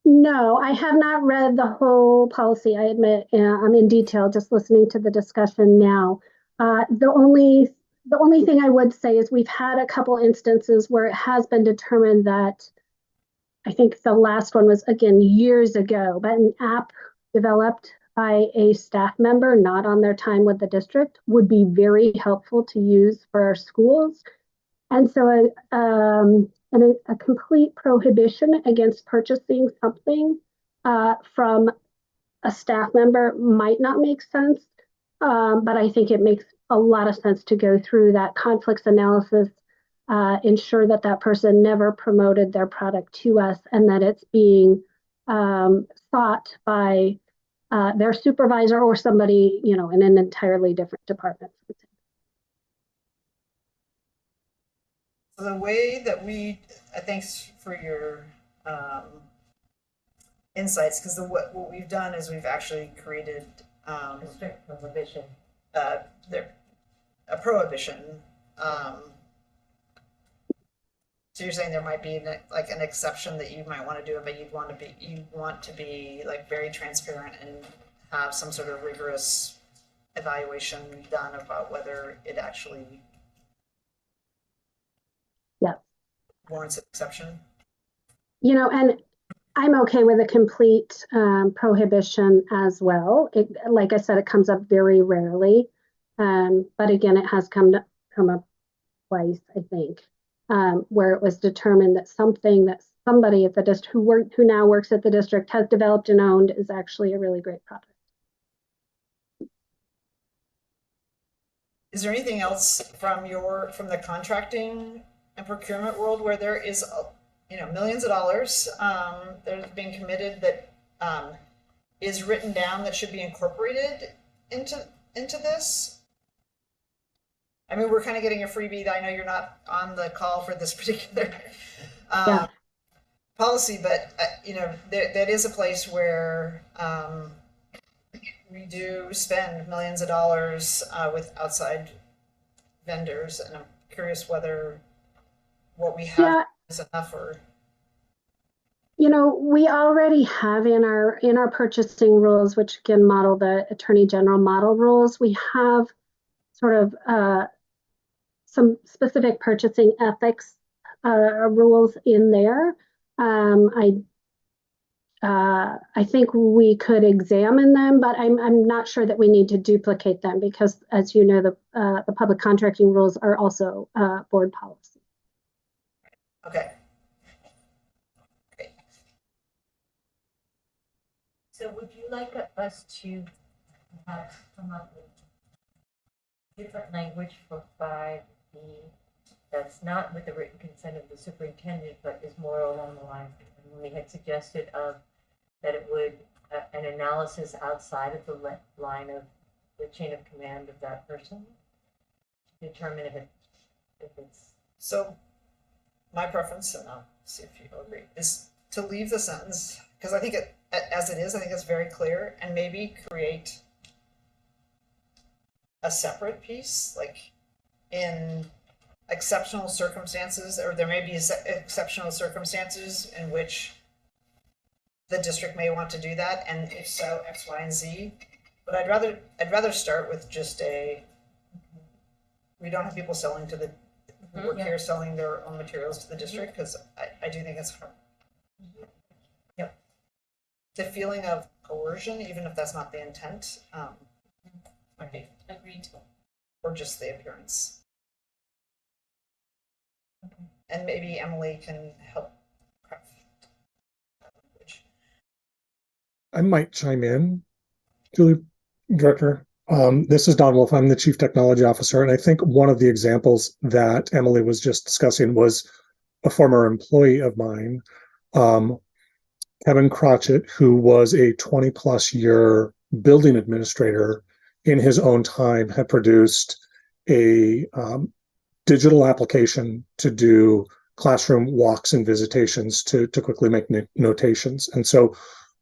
No, I have not read the whole policy. I admit I'm in detail just listening to the discussion now. The only thing I would say is we've had a couple instances where it has been determined that, I think the last one was, again, years ago, but an app developed by a staff member not on their time with the district would be very helpful to use for our schools. And so a complete prohibition against purchasing something from a staff member might not make sense, but I think it makes a lot of sense to go through that conflicts analysis, ensure that that person never promoted their product to us, and that it's being sought by their supervisor or somebody, in an entirely different department. So the way that thanks for your insights, because what we've done is we've actually created A strict prohibition. a prohibition. So you're saying there might be an exception that you might want to do it, but you want to be like very transparent and have some sort of rigorous evaluation done about whether it actually Yeah. warrants an exception. You know, and I'm okay with a complete prohibition as well. Like I said, it comes up very rarely. But again, it has come up twice, I think, where it was determined that something that somebody at the district who now works at the district has developed and owned is actually a really great product. Is there anything else from the contracting and procurement world where there is, millions of dollars that are being committed that is written down that should be incorporated into this? I mean, we're kind of getting a freebie. I know you're not on the call for this particular policy, but that is a place where we do spend millions of dollars with outside vendors, and I'm curious whether what we have is enough or. We already have in our purchasing rules, which again model the Attorney General model rules, we have sort of some specific purchasing ethics rules in there. I think we could examine them, but I'm not sure that we need to duplicate them because, as you know, the public contracting rules are also board policy. Okay. So would you like us to perhaps come up with different language for 5B that's not with the written consent of the superintendent, but is more along the lines that we had suggested of that it would an analysis outside of the line of the chain of command of that person to determine if it's. So my preference, and I'll see if you agree, is to leave the sentence, because I think as it is, I think it's very clear, and maybe create a separate piece, like in exceptional circumstances, or there may be exceptional circumstances in which the district may want to do that, and if so, X, Y, and Z. But I'd rather start with just we don't have people selling to the who work here selling their own materials to the district, because I do think it's the feeling of coercion, even if that's not the intent, might be Agreed. or just the appearance. And maybe Emily can help craft that language. I might chime in, Julie, Director. This is Don Wolf. I'm the Chief Technology Officer, and I think one of the examples that Emily was just discussing was a former employee of mine, Kevin Crotchett, who was a 20-plus year building administrator in his own time, had produced a digital application to do classroom walks and visitations to quickly make notations. And so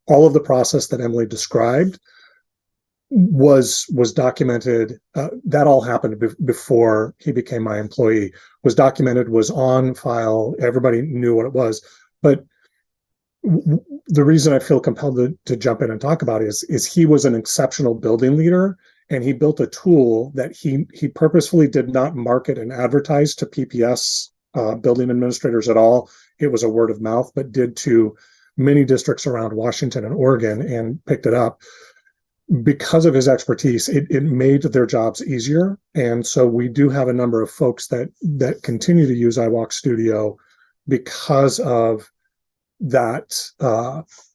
all of the process that Emily described was documented. That all happened before he became my employee, was documented, was on file. Everybody knew what it was. But the reason I feel compelled to jump in and talk about it is he was an exceptional building leader, and he built a tool that he purposefully did not market and advertise to PPS building administrators at all. It was a word of mouth, but did to many districts around Washington and Oregon, and picked it up. Because of his expertise, it made their jobs easier. And so we do have a number of folks that continue to use iWalk Studio because of that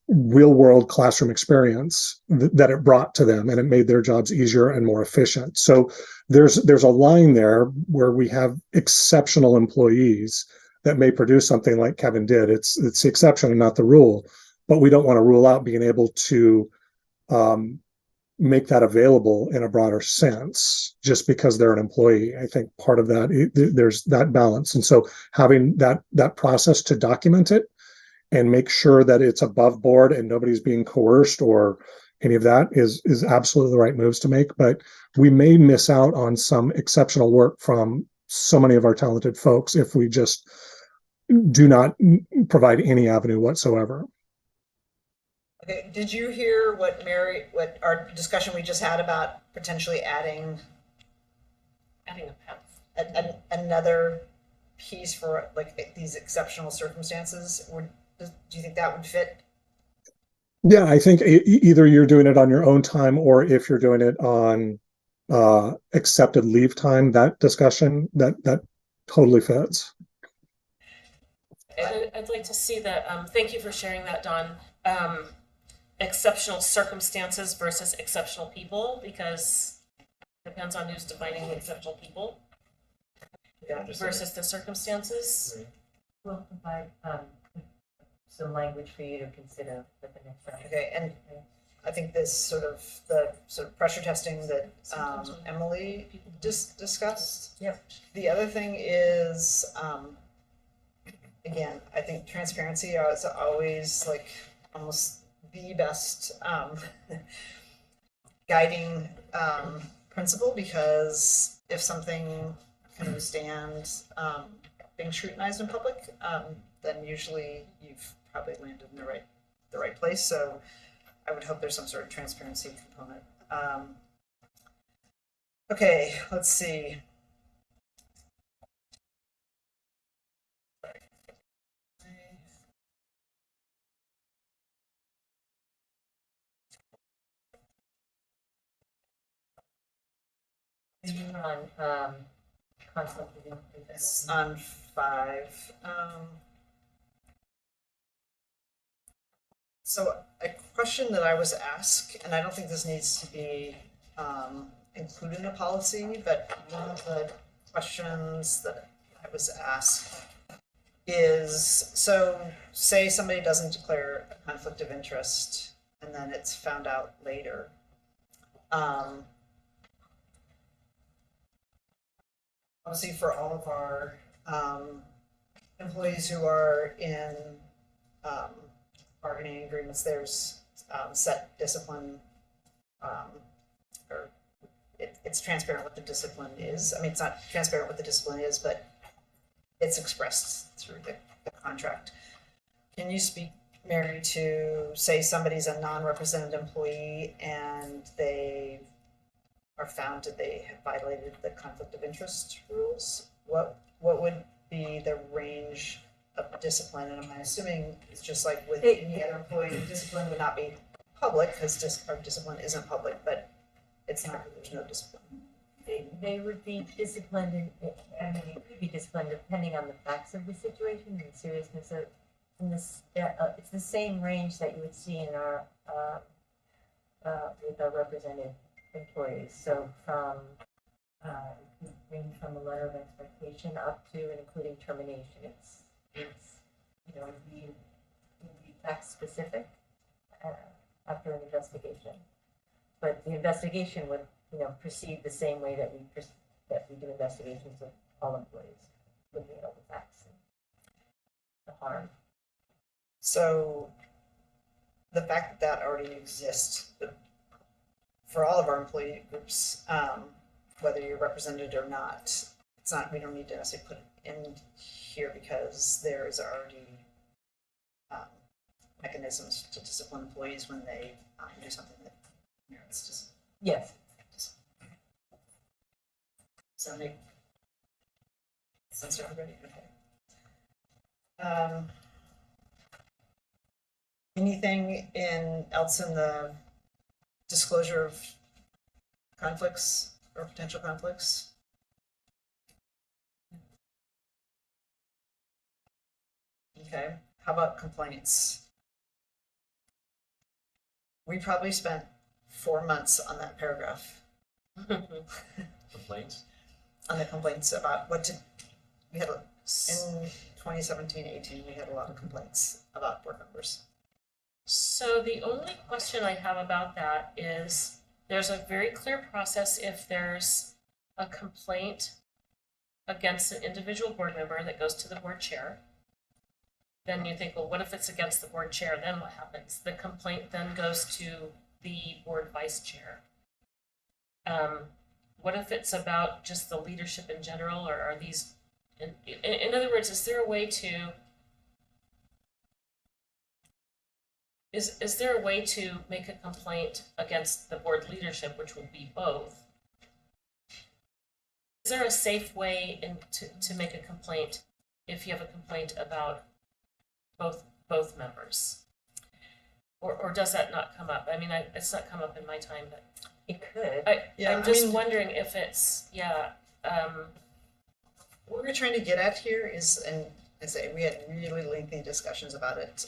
real world classroom experience that it brought to them, and it made their jobs easier and more efficient. So there's a line there where we have exceptional employees that may produce something like Kevin did. It's the exception and not the rule, but we don't want to rule out being able to make that available in a broader sense just because they're an employee. I think part of that, there's that balance. And so having that process to document it and make sure that it's above board and nobody's being coerced or any of that is absolutely the right moves to make. But we may miss out on some exceptional work from so many of our talented folks if we just do not provide any avenue whatsoever. Okay, did you hear what our discussion we just had about potentially adding Adding a path. another piece for like these exceptional circumstances? Do you think that would fit? Yeah, I think either you're doing it on your own time or if you're doing it on accepted leave time, that discussion that totally fits. And I'd like to see that, thank you for sharing that, Dawn. Exceptional circumstances versus exceptional people, because it depends on who's defining the exceptional people versus the circumstances. We'll provide some language for you to consider for the next round. Okay, and I think this sort of pressure testing that Emily discussed. Yep. The other thing is, again, I think transparency is always like almost the best guiding principle, because if something can withstand being scrutinized in public, then usually you've probably landed in the right place. So I would hope there's some sort of transparency component. Okay, let's see. You're on conflict of interest. It's on 5. So a question that I was asked, and I don't think this needs to be included in a policy, but one of the questions that I was asked is, so say somebody doesn't declare a conflict of interest and then it's found out later. Obviously for all of our employees who are in bargaining agreements, there's set discipline, or it's transparent what the discipline is. I mean, it's not transparent what the discipline is, but it's expressed through the contract. Can you speak, Mary, to say somebody's a non-represented employee and they are found that they have violated the conflict of interest rules? What would be the range of discipline? And I'm assuming it's just like with any other employee, discipline would not be public because our discipline isn't public, but it's not that there's no discipline. They would be disciplined, I mean, it could be disciplined depending on the facts of the situation and the seriousness of this. It's the same range that you would see in our with our represented employees. So from range from a letter of expectation up to and including termination. It's you know, would be fact specific after an investigation. But the investigation would, you know, proceed the same way that we do investigations of all employees, looking at all the facts and the harm. So the fact that already exists for all of our employee groups, whether you're represented or not, it's not, we don't need to necessarily put it in here because there is already mechanisms to discipline employees when they do something that merits discipline. Yes. Does that make sense to everybody? Okay. Anything else in the disclosure of conflicts or potential conflicts? Okay, how about complaints? We probably spent 4 months on that paragraph. Complaints? On the complaints about we had in 2017-18, we had a lot of complaints about board members. So the only question I have about that is, there's a very clear process if there's a complaint against an individual board member that goes to the board chair. Then you think, well, what if it's against the board chair? Then what happens? The complaint then goes to the board vice chair. What if it's about just the leadership in general, or are these, in other words, is there a way to, is there a way to make a complaint against the board leadership, which would be both? Is there a safe way to make a complaint if you have a complaint about both members? Or does that not come up? I mean, it's not come up in my time, but It could. I'm just wondering if it's, what we're trying to get at here is, and I say we had really lengthy discussions about it.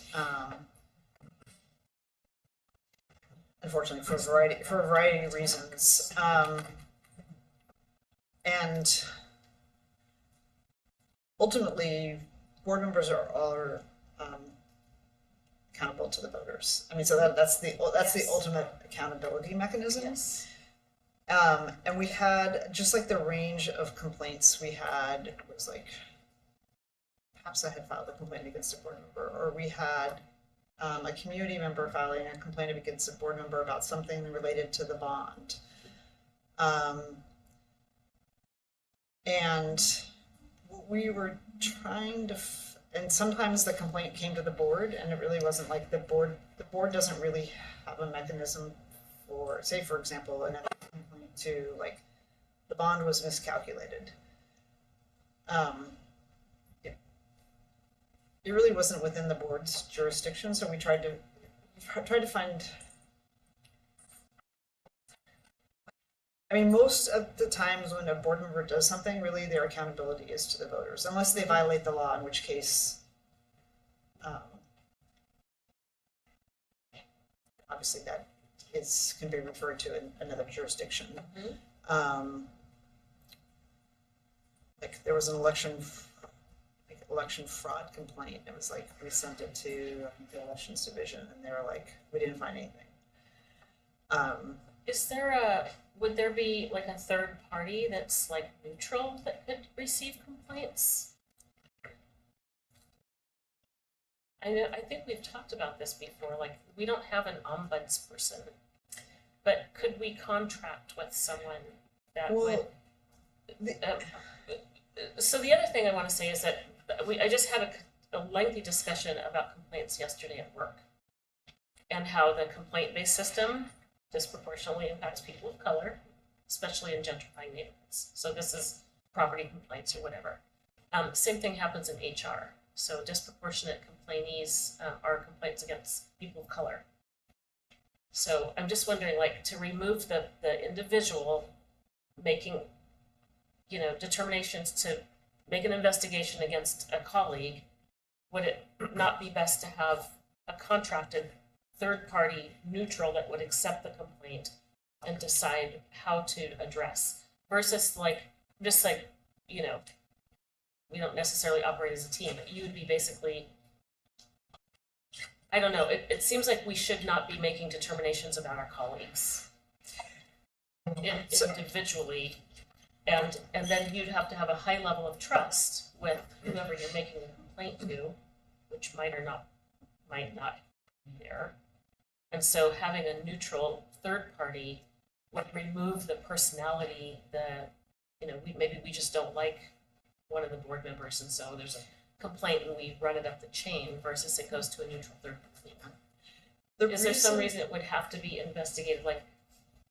Unfortunately, for a variety of reasons, and ultimately, board members are accountable to the voters. I mean, so that's the ultimate accountability mechanism. yes. And we had, just like the range of complaints we had was like, perhaps I had filed a complaint against a board member, or we had a community member filing a complaint against a board member about something related to the bond. And we were trying to, and sometimes the complaint came to the board, and it really wasn't like the board doesn't really have a mechanism for, say, for example, an complaint to, like, the bond was miscalculated. It really wasn't within the board's jurisdiction, so we tried to find. I mean, most of the times when a board member does something, really their accountability is to the voters, unless they violate the law, in which case, obviously that can be referred to in another jurisdiction. Like there was an election fraud complaint. It was like we sent it to the elections division, and they were like, we didn't find anything. Would there be like a third party that's like neutral that could receive complaints? I think we've talked about this before, like we don't have an ombudsperson, but could we contract with someone that would? So the other thing I want to say is that I just had a lengthy discussion about complaints yesterday at work, and how the complaint-based system disproportionately impacts people of color, especially in gentrifying neighborhoods. So this is property complaints or whatever. Same thing happens in HR. So disproportionate complaintees are complaints against people of color. So I'm just wondering, like, to remove the individual making, determinations to make an investigation against a colleague, would it not be best to have a contracted third-party neutral that would accept the complaint and decide how to address, versus we don't necessarily operate as a team, but you would be basically, I don't know, it seems like we should not be making determinations about our colleagues individually, and then you'd have to have a high level of trust with whoever you're making the complaint to, which might not be there. And so having a neutral third party would remove the personality, maybe we just don't like one of the board members, and so there's a complaint and we run it up the chain versus it goes to a neutral third party. Is there some reason it would have to be investigated? Like,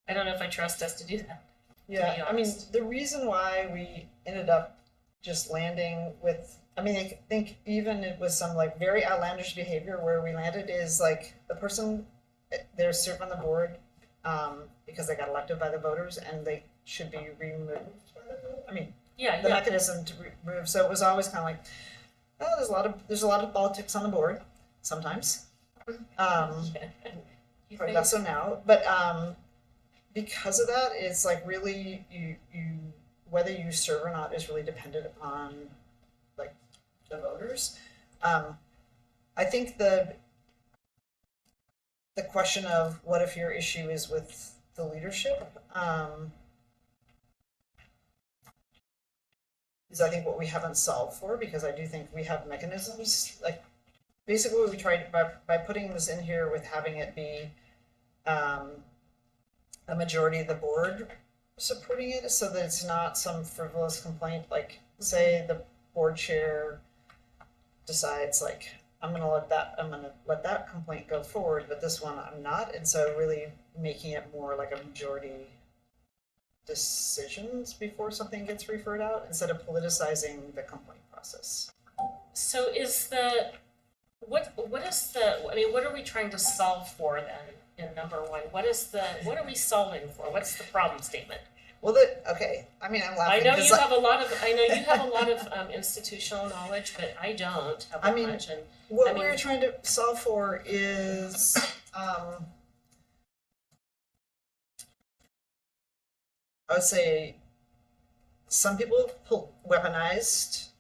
I don't know if I trust us to do that. Yeah, I mean, the reason why we ended up just landing with, I think even it was some like very outlandish behavior where we landed is like the person, they're served on the board because they got elected by the voters and they should be removed. The mechanism to remove. So it was always kind of like, there's a lot of politics on the board sometimes. Probably less so now, but because of that, it's like really you whether you serve or not is really dependent upon like the voters. I think the question of what if your issue is with the leadership is I think what we haven't solved for, because I do think we have mechanisms. Like basically what we tried by putting this in here with having it be a majority of the board supporting it, so that it's not some frivolous complaint. Like say the board chair decides like, I'm gonna let that complaint go forward, but this one I'm not, and so really making it more like a majority decisions before something gets referred out, instead of politicizing the complaint process. So is the, what is the, I mean, what are we trying to solve for then in number one? What are we solving for? What's the problem statement? Well, okay, I mean, I'm I laughing know because you have a lot of institutional knowledge, but I don't have I mean, much, and what I mean- we're trying to solve for is, I would say some people weaponized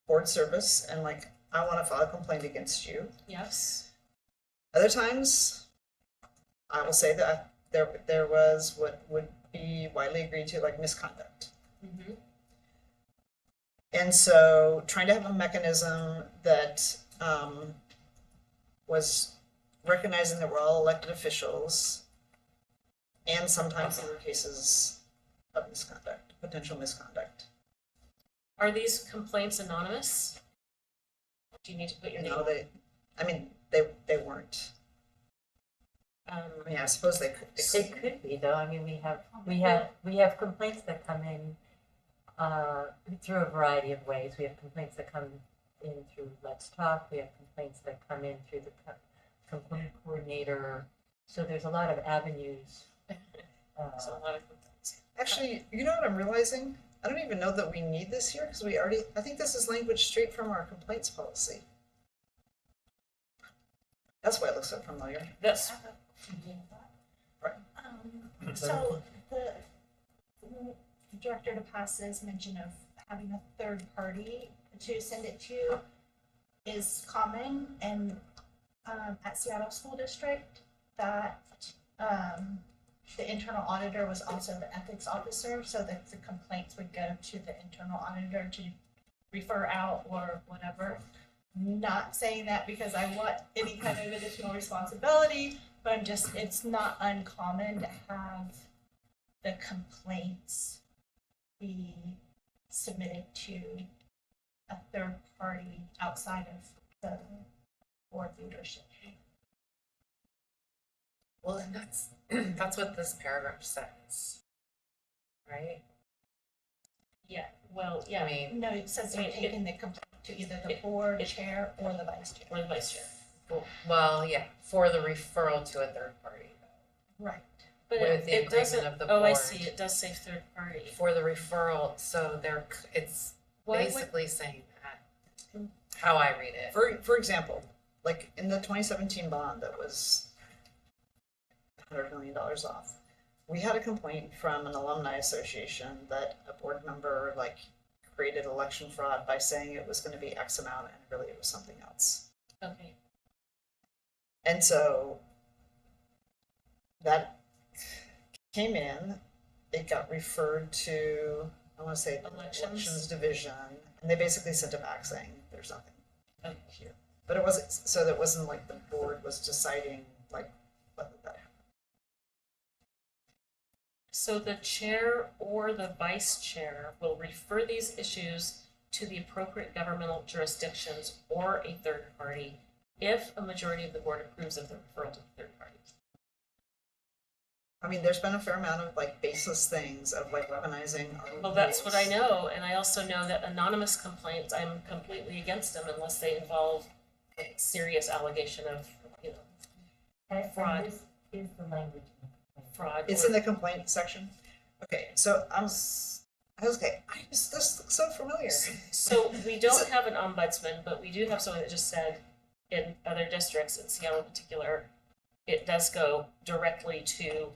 board service and like, I want to file a complaint against you. yes, Other times, I will say that there was what would be widely agreed to like misconduct. mm-hmm. And so trying to have a mechanism that was recognizing that we're all elected officials, and sometimes there were cases of misconduct, potential misconduct. Are these complaints anonymous? Do you need to put your name No, on? they weren't. I mean, I suppose they could. It could be though, I mean, we have complaints that come in through a variety of ways. We have complaints that come in through Let's Talk, we have complaints that come in through the complaint coordinator, so there's a lot of avenues. So a lot of complaints. Actually, you know what I'm realizing? I don't even know that we need this here because I think this is language straight from our complaints policy. That's why it looks so familiar. That's, So the Director DePass's mention of having a third party to send it to is common, and at Seattle School District, that the internal auditor was also the ethics officer, so that the complaints would go to the internal auditor to refer out or whatever. Not saying that because I want any kind of additional responsibility, but it's not uncommon to have the complaints be submitted to a third party outside of the board leadership. Well, and that's what this paragraph says, right? yeah, well, yeah. I mean, No, it says I they're mean, taking the complaint to either the board chair or the vice chair. Or the vice chair. well, yeah, for the referral to a third party. Right. But With the it doesn't, agreement of the oh, I board. see, it does say third party. For the referral, so it's Why would- basically saying that, how I read it. For example, like in the 2017 bond that was $100 million off, we had a complaint from an alumni association that a board member like created election fraud by saying it was going to be X amount and really it was something else. Okay, And so that came in, it got referred to, I want to say the elections division, and they basically sent it back saying there's nothing okay. here. But it wasn't, so that wasn't like the board was deciding like whether that happened. So the chair or the vice chair will refer these issues to the appropriate governmental jurisdictions or a third party if a majority of the board approves of the referral to the third party. I mean, there's been a fair amount of like baseless things of like weaponizing our Well, that's what I rules. know, and I also know that anonymous complaints, I'm completely against them unless they involve a serious allegation of, you know, And fraud. this is the language. fraud. It's or- in the complaint section. Okay, so I was okay. This looks so familiar. So we don't have an ombudsman, but we do have someone that just said in other districts, in Seattle in particular, it does go directly to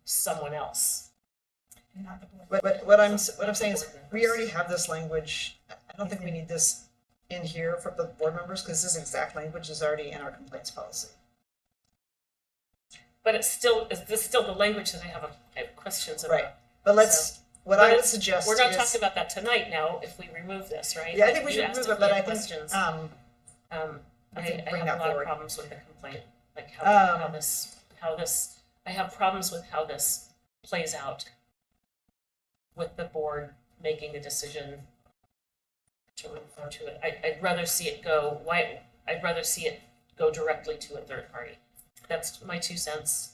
someone else. Not the board. But what I'm saying is we already have this language. I don't think we need this in here for the board members because this exact language is already in our complaints policy. But it's still, is this still the language that I have questions about? Right. But let's, what But I would it's- suggest We're not is- talking about that tonight now, if we remove this, right? Yeah, I think we You should asked remove if it, but we I had think, questions. we I can bring have that a lot of forward. problems with the complaint, like how this, I have problems with how this plays out with the board making a decision to refer to it. I'd rather see it go, why, I'd rather see it go directly to a third party. That's my 2 cents.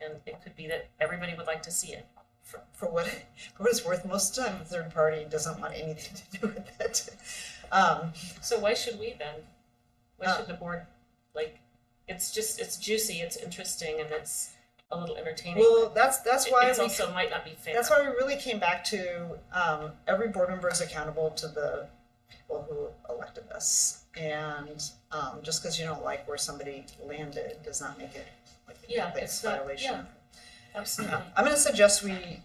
And it could be that everybody would like to see it. For what it's worth, most of the time the third party doesn't want anything to do with it. So why should we then? Why should the board, like, it's juicy, it's interesting, and it's a little entertaining. Well, that's why It's we also might not be fair. That's why we really came back to every board member is accountable to the people who elected us, and just because you don't like where somebody landed does not make it like a Yeah, ethics it's not, violation. yeah, absolutely. I'm going to suggest we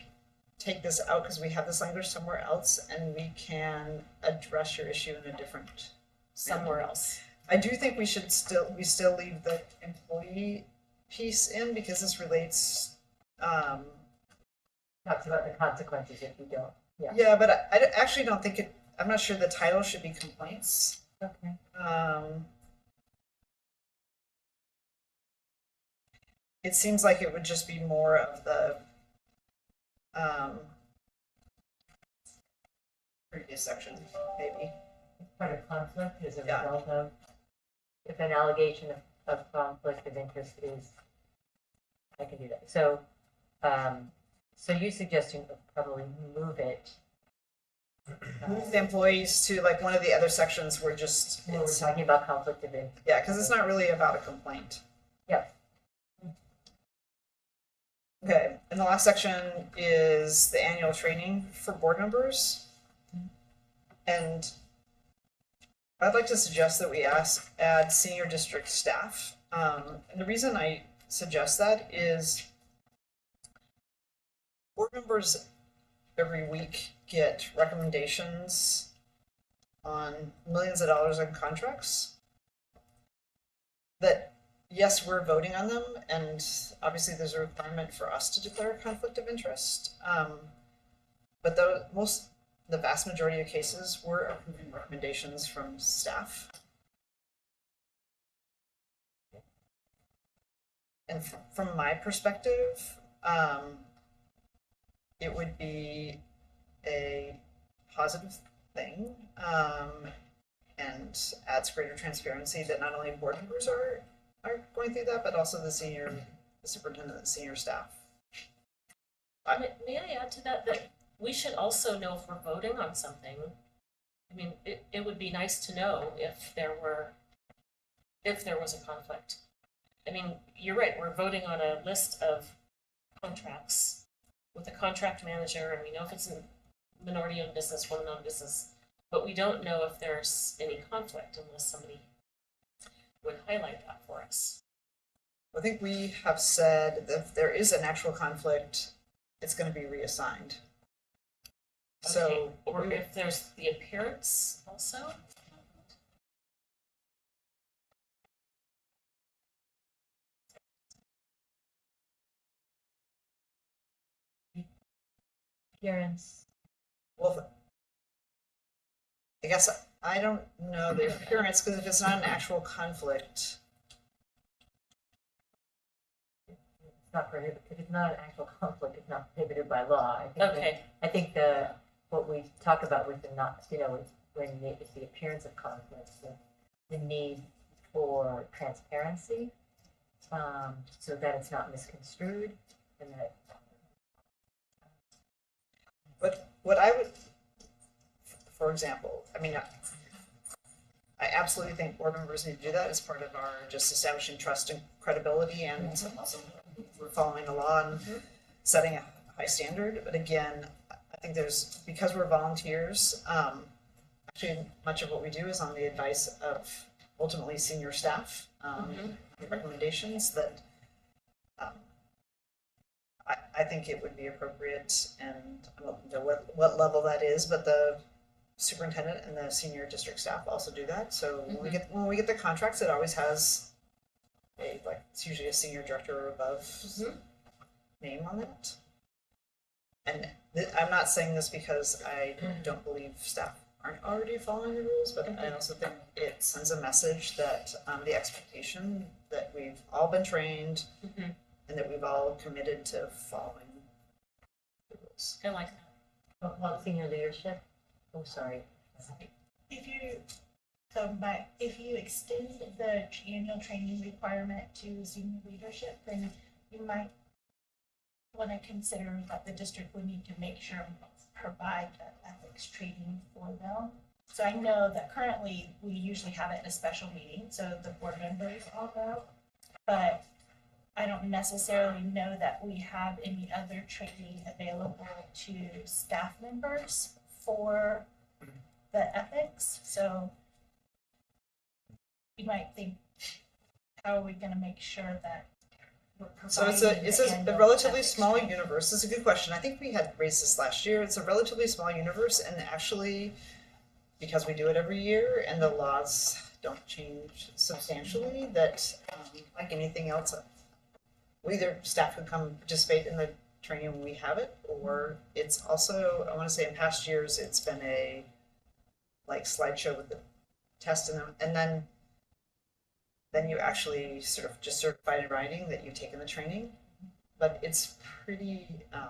take this out because we have this language somewhere else, and we can address your issue in a different Somewhere else. I do think we still leave the employee piece in because this relates. Talks about the consequences if you don't. Yeah. Yeah, but I actually don't think it. I'm not sure the title should be complaints. Okay. It seems like it would just be more of the previous section, maybe. Part of conflict as a result of, if an allegation of conflict of interest is, I can do that. So, so you're suggesting probably move it. Move the employees to like one of the other sections where just When we're it's, talking about conflict of interest. yeah, because it's not really about a complaint. Yeah. Okay, and the last section is the annual training for board members. And I'd like to suggest that we add senior district staff. And the reason I suggest that is board members every week get recommendations on millions of dollars in contracts that, yes, we're voting on them, and obviously there's a requirement for us to declare a conflict of interest. But the vast majority of cases, we're approving recommendations from staff. And from my perspective, it would be a positive thing, and adds greater transparency that not only board members are going through that, but also the superintendent and senior staff. May I add to that we should also know if we're voting on something. I mean, it would be nice to know if there was a conflict. I mean, you're right, we're voting on a list of contracts with a contract manager, and we know if it's a minority-owned business, woman-owned business, but we don't know if there's any conflict unless somebody would highlight that for us. I think we have said that if there is an actual conflict, it's going to be reassigned. So, Okay, or if there's the appearance also? Appearance. well, I guess I don't know the appearance, because if it's not an actual conflict, It's not prohibited, if it's not an actual conflict, it's not prohibited by law. I think Okay. I think what we talk about with the not, when it's the appearance of conflict, the need for transparency, so that it's not misconstrued, and that. but what I would, for example, I mean, I absolutely think board members need to do that as part of our just establishing trust and credibility, and also we're following the law and setting a high standard. But again, I think because we're volunteers, actually much of what we do is on the advice of ultimately senior staff, recommendations that I think it would be appropriate, and I don't know what level that is, but the superintendent and the senior district staff also do that. So when we get the contracts, it always has it's usually a senior director or above name on it. And I'm not saying this because I don't believe staff aren't already following the rules, but I also think it sends a message that the expectation that we've all been trained and that we've all committed to following the rules. I like that. About senior leadership? Oh, sorry. If you So if you extend the annual training requirement to senior leadership, then you might want to consider that the district would need to make sure and provide that ethics training for them. So I know that currently we usually have it in a special meeting, so the board members all go. But I don't necessarily know that we have any other training available to staff members for the ethics. So you might think, how are we going to make sure that we're So providing it's the a annual relatively ethics small training? universe. It's a good question. I think we had raised this last year. It's a relatively small universe, and actually, because we do it every year and the laws don't change substantially, that like anything else, either staff could come participate in the training when we have it, or it's also, I want to say in past years, it's been a like slideshow with the test in them, and then you actually sort of just certify in writing that you've taken the training. But it's pretty, I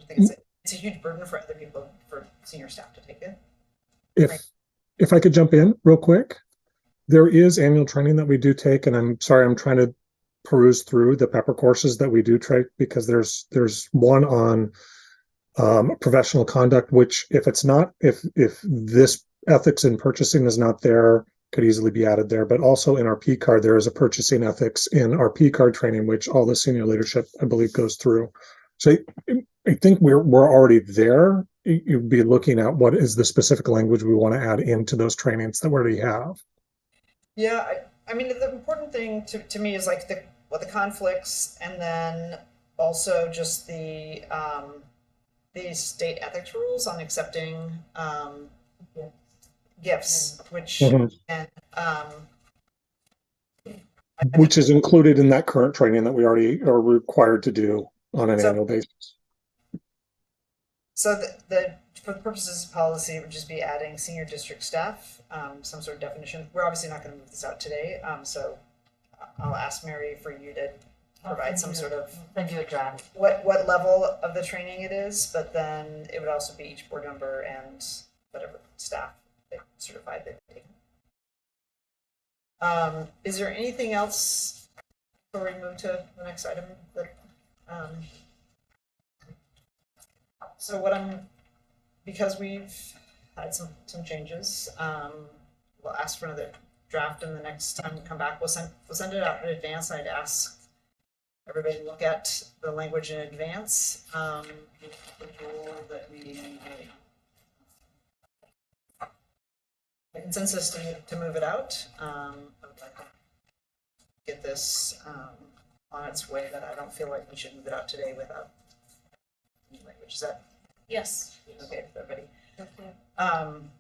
think it's a huge burden for other people, for senior staff to take it. If I could jump in real quick, there is annual training that we do take, and I'm sorry, I'm trying to peruse through the Pepper courses that we do take, because there's one on professional conduct, which if this ethics in purchasing is not there, could easily be added there. But also in our P card, there is a purchasing ethics in our P card training, which all the senior leadership, I believe, goes through. So I think we're already there. You'd be looking at what is the specific language we want to add into those trainings that we already have. Yeah, I mean, the important thing to me is like the conflicts, and then also just the state ethics rules on accepting gifts, which and which is included in that current training that we already are required to do on an annual basis. So for the purposes of policy, it would just be adding senior district staff, some sort of definition. We're obviously not going to move this out today, so I'll ask Mary for you to provide some sort of Send you a draft. what level of the training it is, but then it would also be each board member and whatever staff they certified they've taken. Is there anything else before we move to the next item? So because we've had some changes, we'll ask for another draft, and the next time we come back, we'll send it out in advance. I'd ask everybody to look at the language in advance. That we the consensus to move it out. I would like to get this on its way, that I don't feel like we should move it out today without any language. Is that Yes. okay with everybody? I'm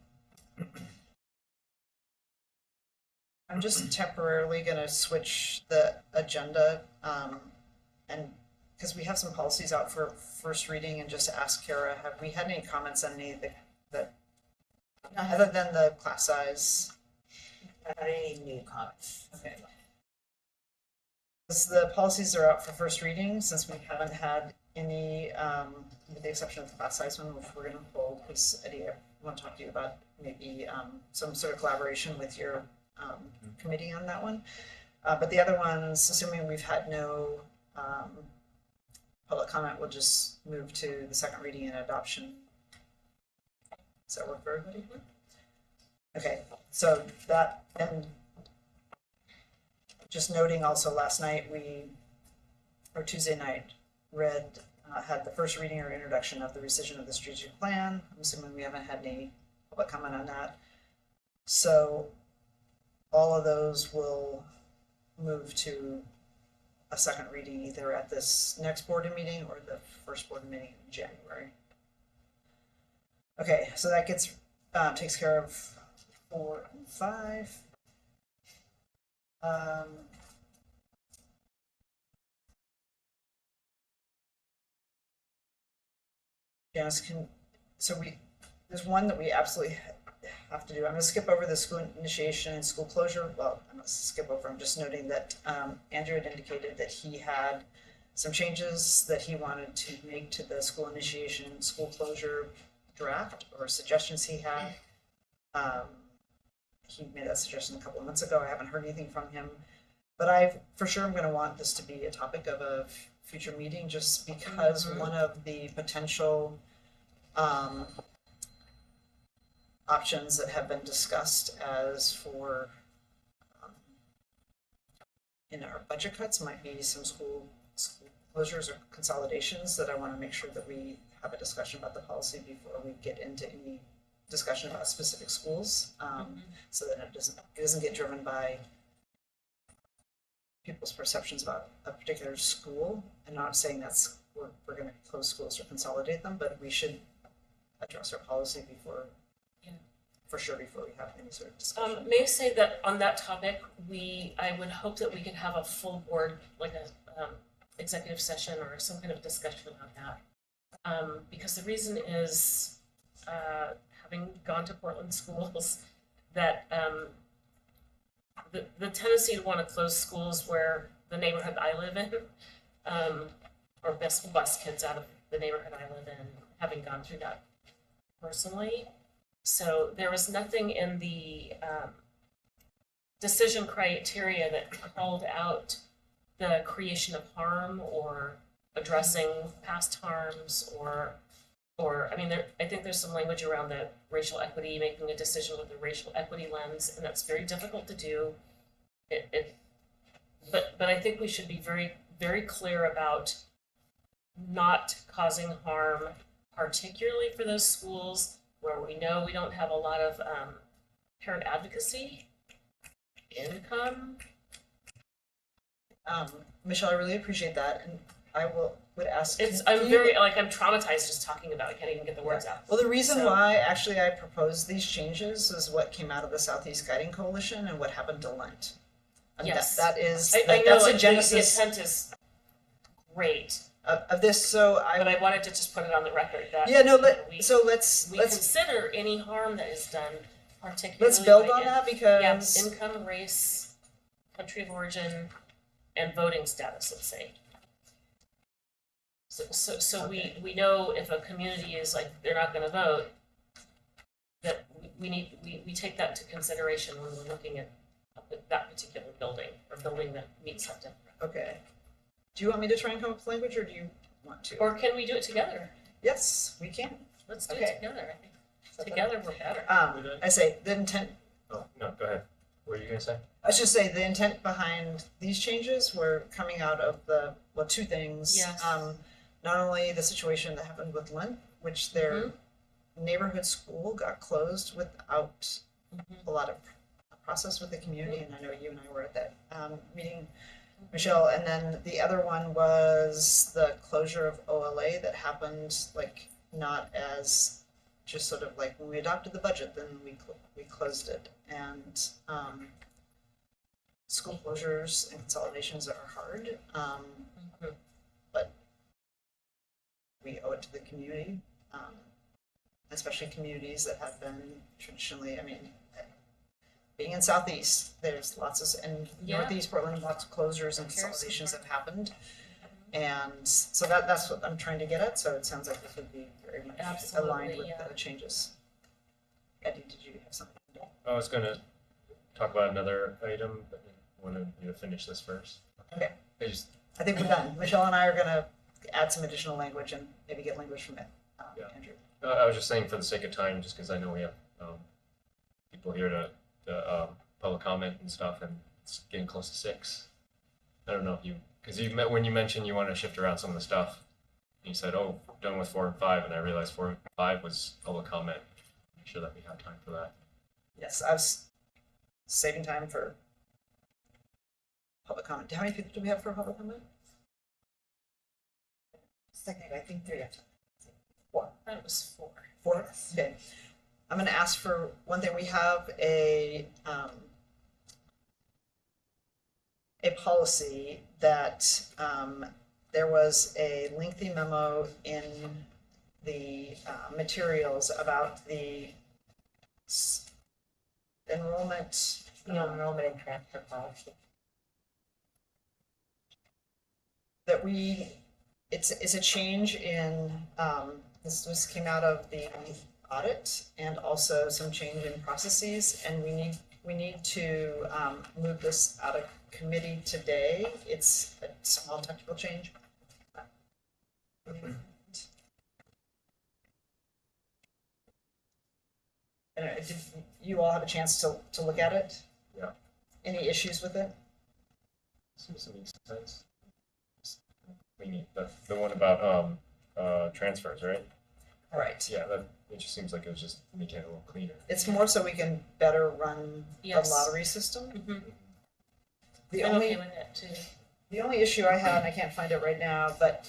just temporarily going to switch the agenda, and because we have some policies out for first reading, and just ask Kara, have we had any comments on any of the other than the class size? Any new comments? Okay. As the policies are out for first reading, since we haven't had any, with the exception of the class size one, which we're going to hold, because Eddie, I want to talk to you about maybe some sort of collaboration with your committee on that one. But the other ones, assuming we've had no public comment, we'll just move to the second reading and adoption. Does that work for everybody? Okay, so that, and just noting also, last night or Tuesday night, had the first reading or introduction of the rescission of the strategic plan. I'm assuming we haven't had any public comment on that. So all of those will move to a second reading either at this next board meeting or the first board meeting in January. Okay, so that takes care of 4 and 5. Janice, there's one that we absolutely have to do. I'm going to skip over the school initiation and school closure. Well, I'm going to skip over. I'm just noting that Andrew had indicated that he had some changes that he wanted to make to the school initiation and school closure draft, or suggestions he had. he made that suggestion a couple of months ago. I haven't heard anything from him. But I for sure am gonna want this to be a topic of a future meeting, just because one of the potential options that have been discussed as for in our budget cuts might be some school closures or consolidations, that I want to make sure that we have a discussion about the policy before we get into any discussion about specific schools, so that it doesn't get driven by people's perceptions about a particular school. And not saying that's we're going to close schools or consolidate them, but we should address our policy before, for sure, before we have any sort of discussion. May I say that on that topic, I would hope that we could have a full board, like a executive session or some kind of discussion about that. Because the reason is, having gone to Portland schools, that the tendency to want to close schools where the neighborhood I live in, or bus kids out of the neighborhood I live in, having gone through that personally. So there was nothing in the decision criteria that called out the creation of harm or addressing past harms, or I mean, I think there's some language around the racial equity, making a decision with a racial equity lens, and that's very difficult to do. But I think we should be very, very clear about not causing harm, particularly for those schools where we know we don't have a lot of parent advocacy, income. Michelle, I really appreciate that, and I would ask. I'm traumatized just talking about it. I can't even get the words out. Well, the reason why actually I proposed these changes is what came out of the Southeast Guiding Coalition and what happened to Lent. And yes, that's the genesis. The intent is great of this. But I wanted to just put it on the record that let's consider any harm that is done, particularly. Let's build on that, because income, race, country of origin, and voting status. Let's say. So we know if a community is like they're not going to vote, that we take that into consideration when we're looking at that particular building or building that meets that demographic. Okay. Do you want me to try and come up with language, or do you want to? Or can we do it together? Yes, we can. Let's do it together. I think together we're better. I say the intent. Oh no, go ahead. What are you gonna say? I should say the intent behind these changes were coming out of two things. Yes. Not only the situation that happened with Lent, which their neighborhood school got closed without a lot of process with the community, and I know you and I were at that meeting, Michelle, and then the other one was the closure of OLA that happened not as just sort of like when we adopted the budget, then we closed it, and school closures and consolidations are hard, but we owe it to the community, especially communities that have been traditionally, being in Southeast, there's lots of, and Northeast Portland, lots of closures and consolidations have happened. And so that's what I'm trying to get at, so it sounds like this would be very much aligned with the changes. Eddie, did you have something? I was gonna talk about another item, but I wanted you to finish this first. Okay. I think we're done. Michelle and I are gonna add some additional language and maybe get language from Andrew. I was just saying for the sake of time, just because I know we have people here to public comment and stuff, and it's getting close to 6. I don't know if because when you mentioned you want to shift around some of the stuff, you said, "Oh, done with 4 and 5," and I realized 4 and 5 was public comment. Make sure that we have time for that. Yes, I was saving time for public comment. How many people do we have for public comment? Second, I think 3. 4. That was 4. 4? Okay. I'm going to ask for one thing. We have a policy that there was a lengthy memo in the materials about the enrollment. Enrollment and transfer policy. That it's a change in, this came out of the audit and also some change in processes, and we we need to move this out of committee today. It's a small technical change. And did you all have a chance to look at it? Yeah. Any issues with it? Seems to make sense. We need the one about transfers, right? Right. Yeah, that it just seems like it was just making it a little cleaner. It's more so we can better run Yes. the lottery system. Mhm. The I'm only okay with that too. The only issue I had, and I can't find it right now, but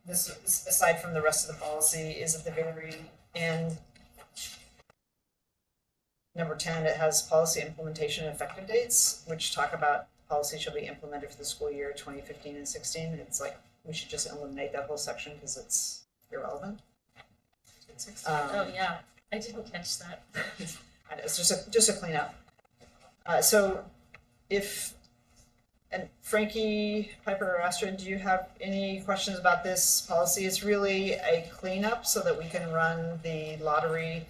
this, aside from the rest of the policy, is at the very end. Number 10, it has policy implementation and effective dates, which talk about policy shall be implemented for the school year 2015 and 16. It's like, we should just eliminate that whole section because it's irrelevant. Oh, yeah, I didn't catch that. I know, it's just a cleanup. So if, and Frankie, Piper, or Astrid, do you have any questions about this policy? It's really a cleanup so that we can run the lottery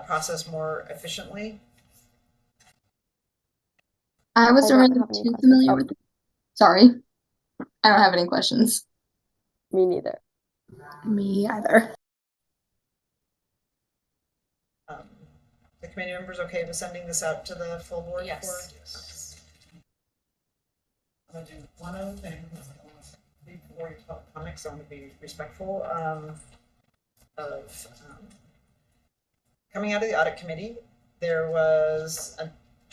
process more efficiently. I wasn't don't really have any too questions. familiar Oh. with it. Sorry. I don't have any questions. Me neither. Me either. The committee members okay with sending this out to the full board? Yes. I'm gonna do one other thing, before you talk comics, I want to be respectful of coming out of the audit committee. There was a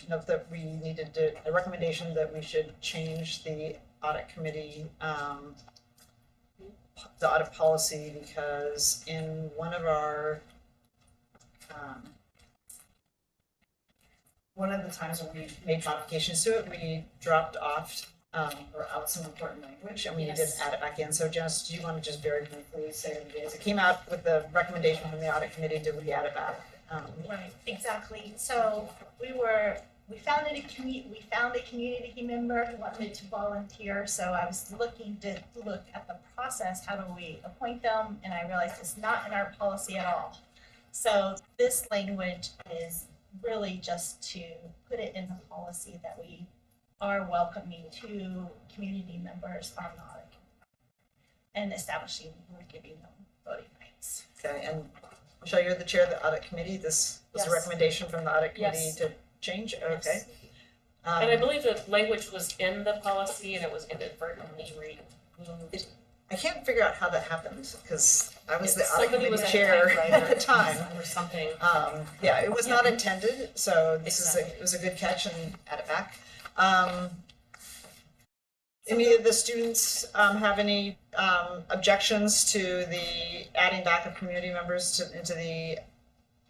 note that we needed a recommendation that we should change the audit committee, the audit policy, because in one of our one of the times when we made modifications to it, we dropped off or out some important language, and we need to Yes. add it back in. So Jess, do you want to just very briefly say what it is? It came out with the recommendation from the audit committee, did we add it back? Right, exactly. So we found a community member who wanted to volunteer, so I was looking to look at the process, how do we appoint them, and I realized it's not in our policy at all. So this language is really just to put it in the policy that we are welcoming two community members on the audit committee and establishing, we're giving them voting rights. Okay, and Michelle, you're the chair of the audit committee. This was a Yes. recommendation from the audit committee Yes. to change? Okay. Yes. And I believe the language was in the policy and it was inadvertently removed. I can't figure out how that happened, because I was the audit Somebody committee was a chair at typewriter the time. Or something. Yeah, it was not intended, so this Exactly. it was a good catch and add it back. Any of the students have any objections to the adding back of community members into the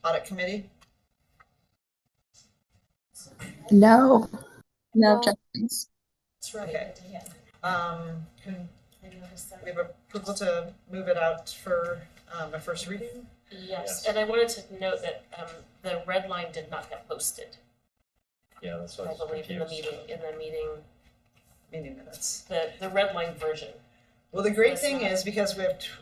audit committee? No. No objections. That's right. Okay. Yeah. Can I noticed that. we have approval to move it out for a first reading? Yes, and I wanted to note that the red line did not get posted, Yeah, that's what I I was believe, in the meeting, Meeting minutes. the red line version. Well, the great Was thing not. is, because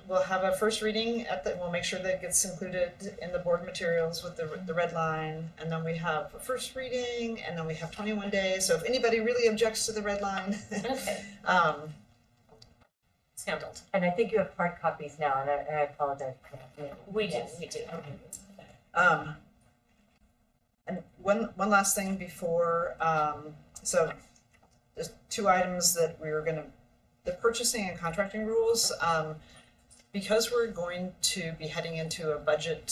we'll have a first reading we'll make sure that it gets included in the board materials with the red line, and then we have a first reading, and then we have 21 days, so if anybody really objects to the red line, Okay, it's handled. And I think you have hard copies now, and I apologize. We do, Yes. we do. and one last thing before, so there's two items that we were gonna, the purchasing and contracting rules, because we're going to be heading into a budget,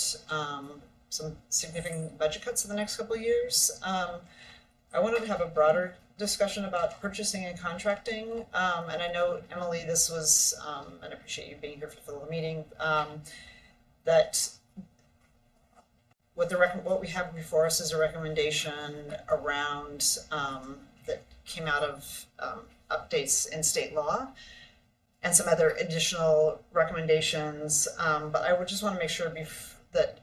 some significant budget cuts in the next couple of years, I wanted to have a broader discussion about purchasing and contracting, and I know, Emily, this was, and I appreciate you being here for the meeting, that what we have before us is a recommendation around, that came out of, updates in state law and some other additional recommendations, but I would just wanna make sure that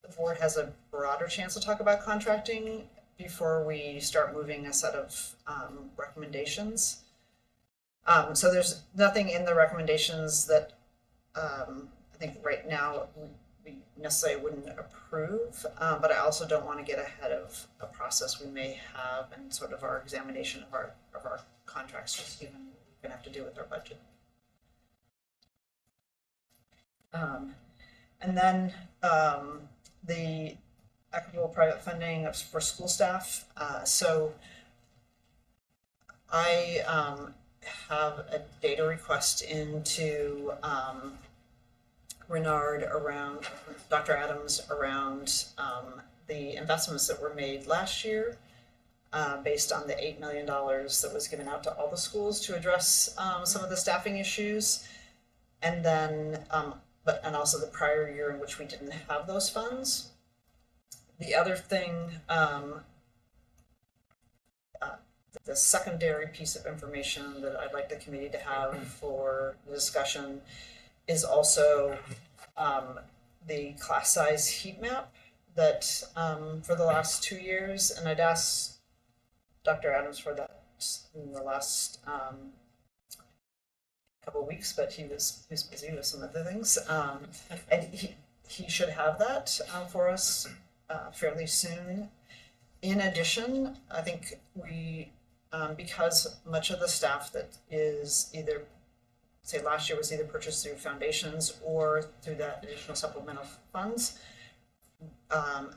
the board has a broader chance to talk about contracting before we start moving a set of, recommendations. So there's nothing in the recommendations that, I think right now we necessarily wouldn't approve, but I also don't want to get ahead of a process we may have and sort of our examination of our contracts, just even we're gonna have to do with our budget. And then the equitable private funding for school staff. So I have a data request into Renard around, Dr. Adams around the investments that were made last year based on the $8 million that was given out to all the schools to address some of the staffing issues. And then, and also the prior year in which we didn't have those funds. The other thing, the secondary piece of information that I'd like the committee to have for the discussion is also the class size heat map that for the last 2 years, and I'd asked Dr. Adams for that in the last couple of weeks, but he was busy with some other things, and he should have that for us fairly soon. In addition, I think we, because much of the staff that is either, say last year was either purchased through foundations or through that additional supplemental funds,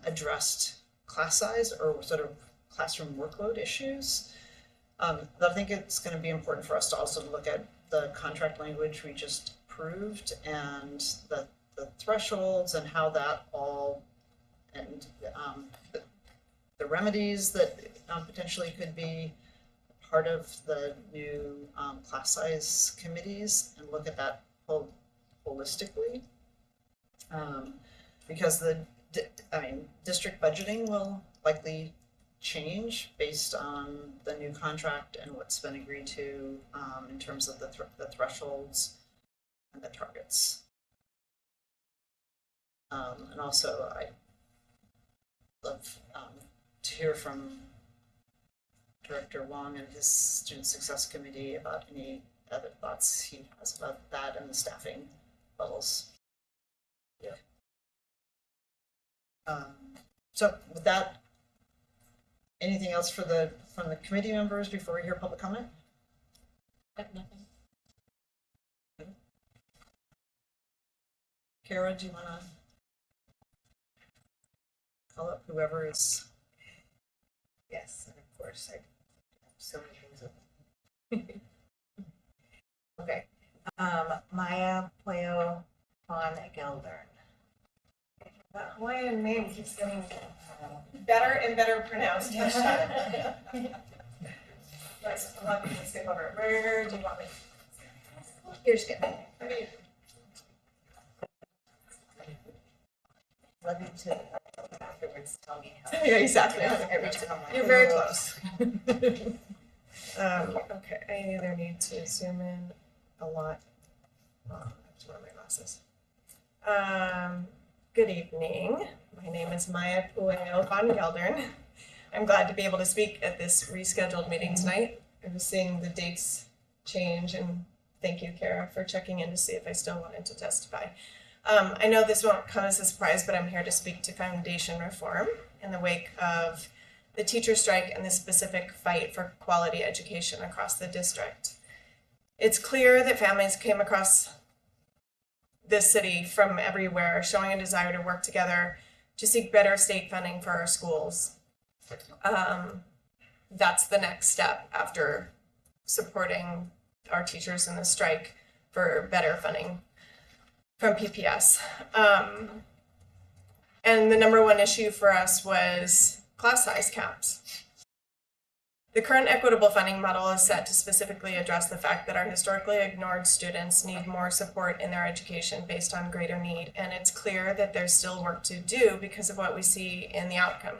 addressed class size or sort of classroom workload issues. But I think it's going to be important for us to also look at the contract language we just approved and the thresholds and how that all, and the remedies that potentially could be part of the new class size committees, and look at that holistically. Because district budgeting will likely change based on the new contract and what's been agreed to in terms of the thresholds and the targets. And also, I love to hear from Director Wong and his Student Success Committee about any other thoughts he has about that and the staffing levels. Yeah. So with that, anything else from the committee members before we hear public comment? I have nothing. Kara, do you want to call up whoever is? Yes, and of course I have so many things. Okay, Maya Pueo von Geldern. That Hawaiian name keeps getting better and better pronounced each time. Let's skip over. Where do you want me? You're just kidding. I mean, love you to afterwards tell me how. Yeah, exactly. Every time. You're very close. Okay, I either need to zoom in a lot. Oh, I have to wear my glasses. Good evening. My name is Maya Pueo von Geldern. I'm glad to be able to speak at this rescheduled meeting tonight. I was seeing the dates change, and thank you, Kara, for checking in to see if I still wanted to testify. I know this won't come as a surprise, but I'm here to speak to foundation reform in the wake of the teacher strike and the specific fight for quality education across the district. It's clear that families came across this city from everywhere, showing a desire to work together to seek better state funding for our schools. That's the next step after supporting our teachers in the strike for better funding from PPS. And the number one issue for us was class size caps. The current equitable funding model is set to specifically address the fact that our historically ignored students need more support in their education based on greater need, and it's clear that there's still work to do because of what we see in the outcome.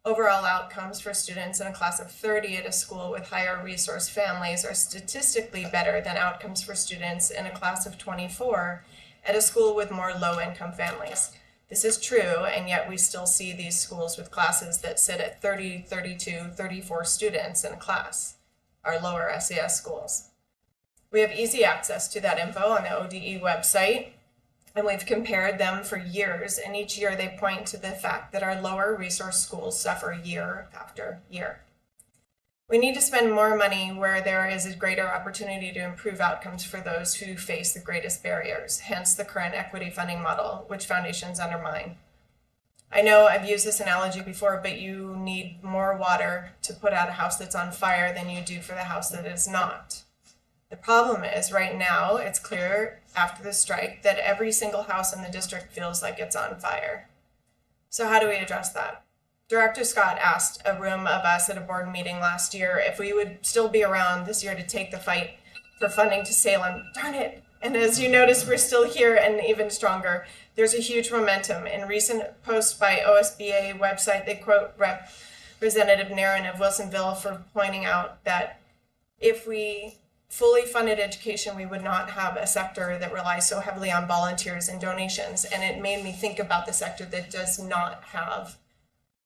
Overall outcomes for students in a class of 30 at a school with higher resource families are statistically better than outcomes for students in a class of 24 at a school with more low-income families. This is true, and yet we still see these schools with classes that sit at 30, 32, 34 students in a class, our lower SES schools. We have easy access to that info on the ODE website, And we've compared them for years, and each year they point to the fact that our lower resource schools suffer year after year. We need to spend more money where there is a greater opportunity to improve outcomes for those who face the greatest barriers, hence the current equity funding model, which foundations undermine. I know I've used this analogy before, but you need more water to put out a house that's on fire than you do for the house that is not. The problem is, right now, it's clear after the strike that every single house in the district feels like it's on fire. So how do we address that? Director Scott asked a room of us at a board meeting last year if we would still be around this year to take the fight for funding to Salem. Darn it! And as you notice, we're still here and even stronger. There's a huge momentum. In recent posts by OSBA website, they quote Representative Nairn of Wilsonville for pointing out that if we fully funded education, we would not have a sector that relies so heavily on volunteers and donations. And it made me think about the sector that does not have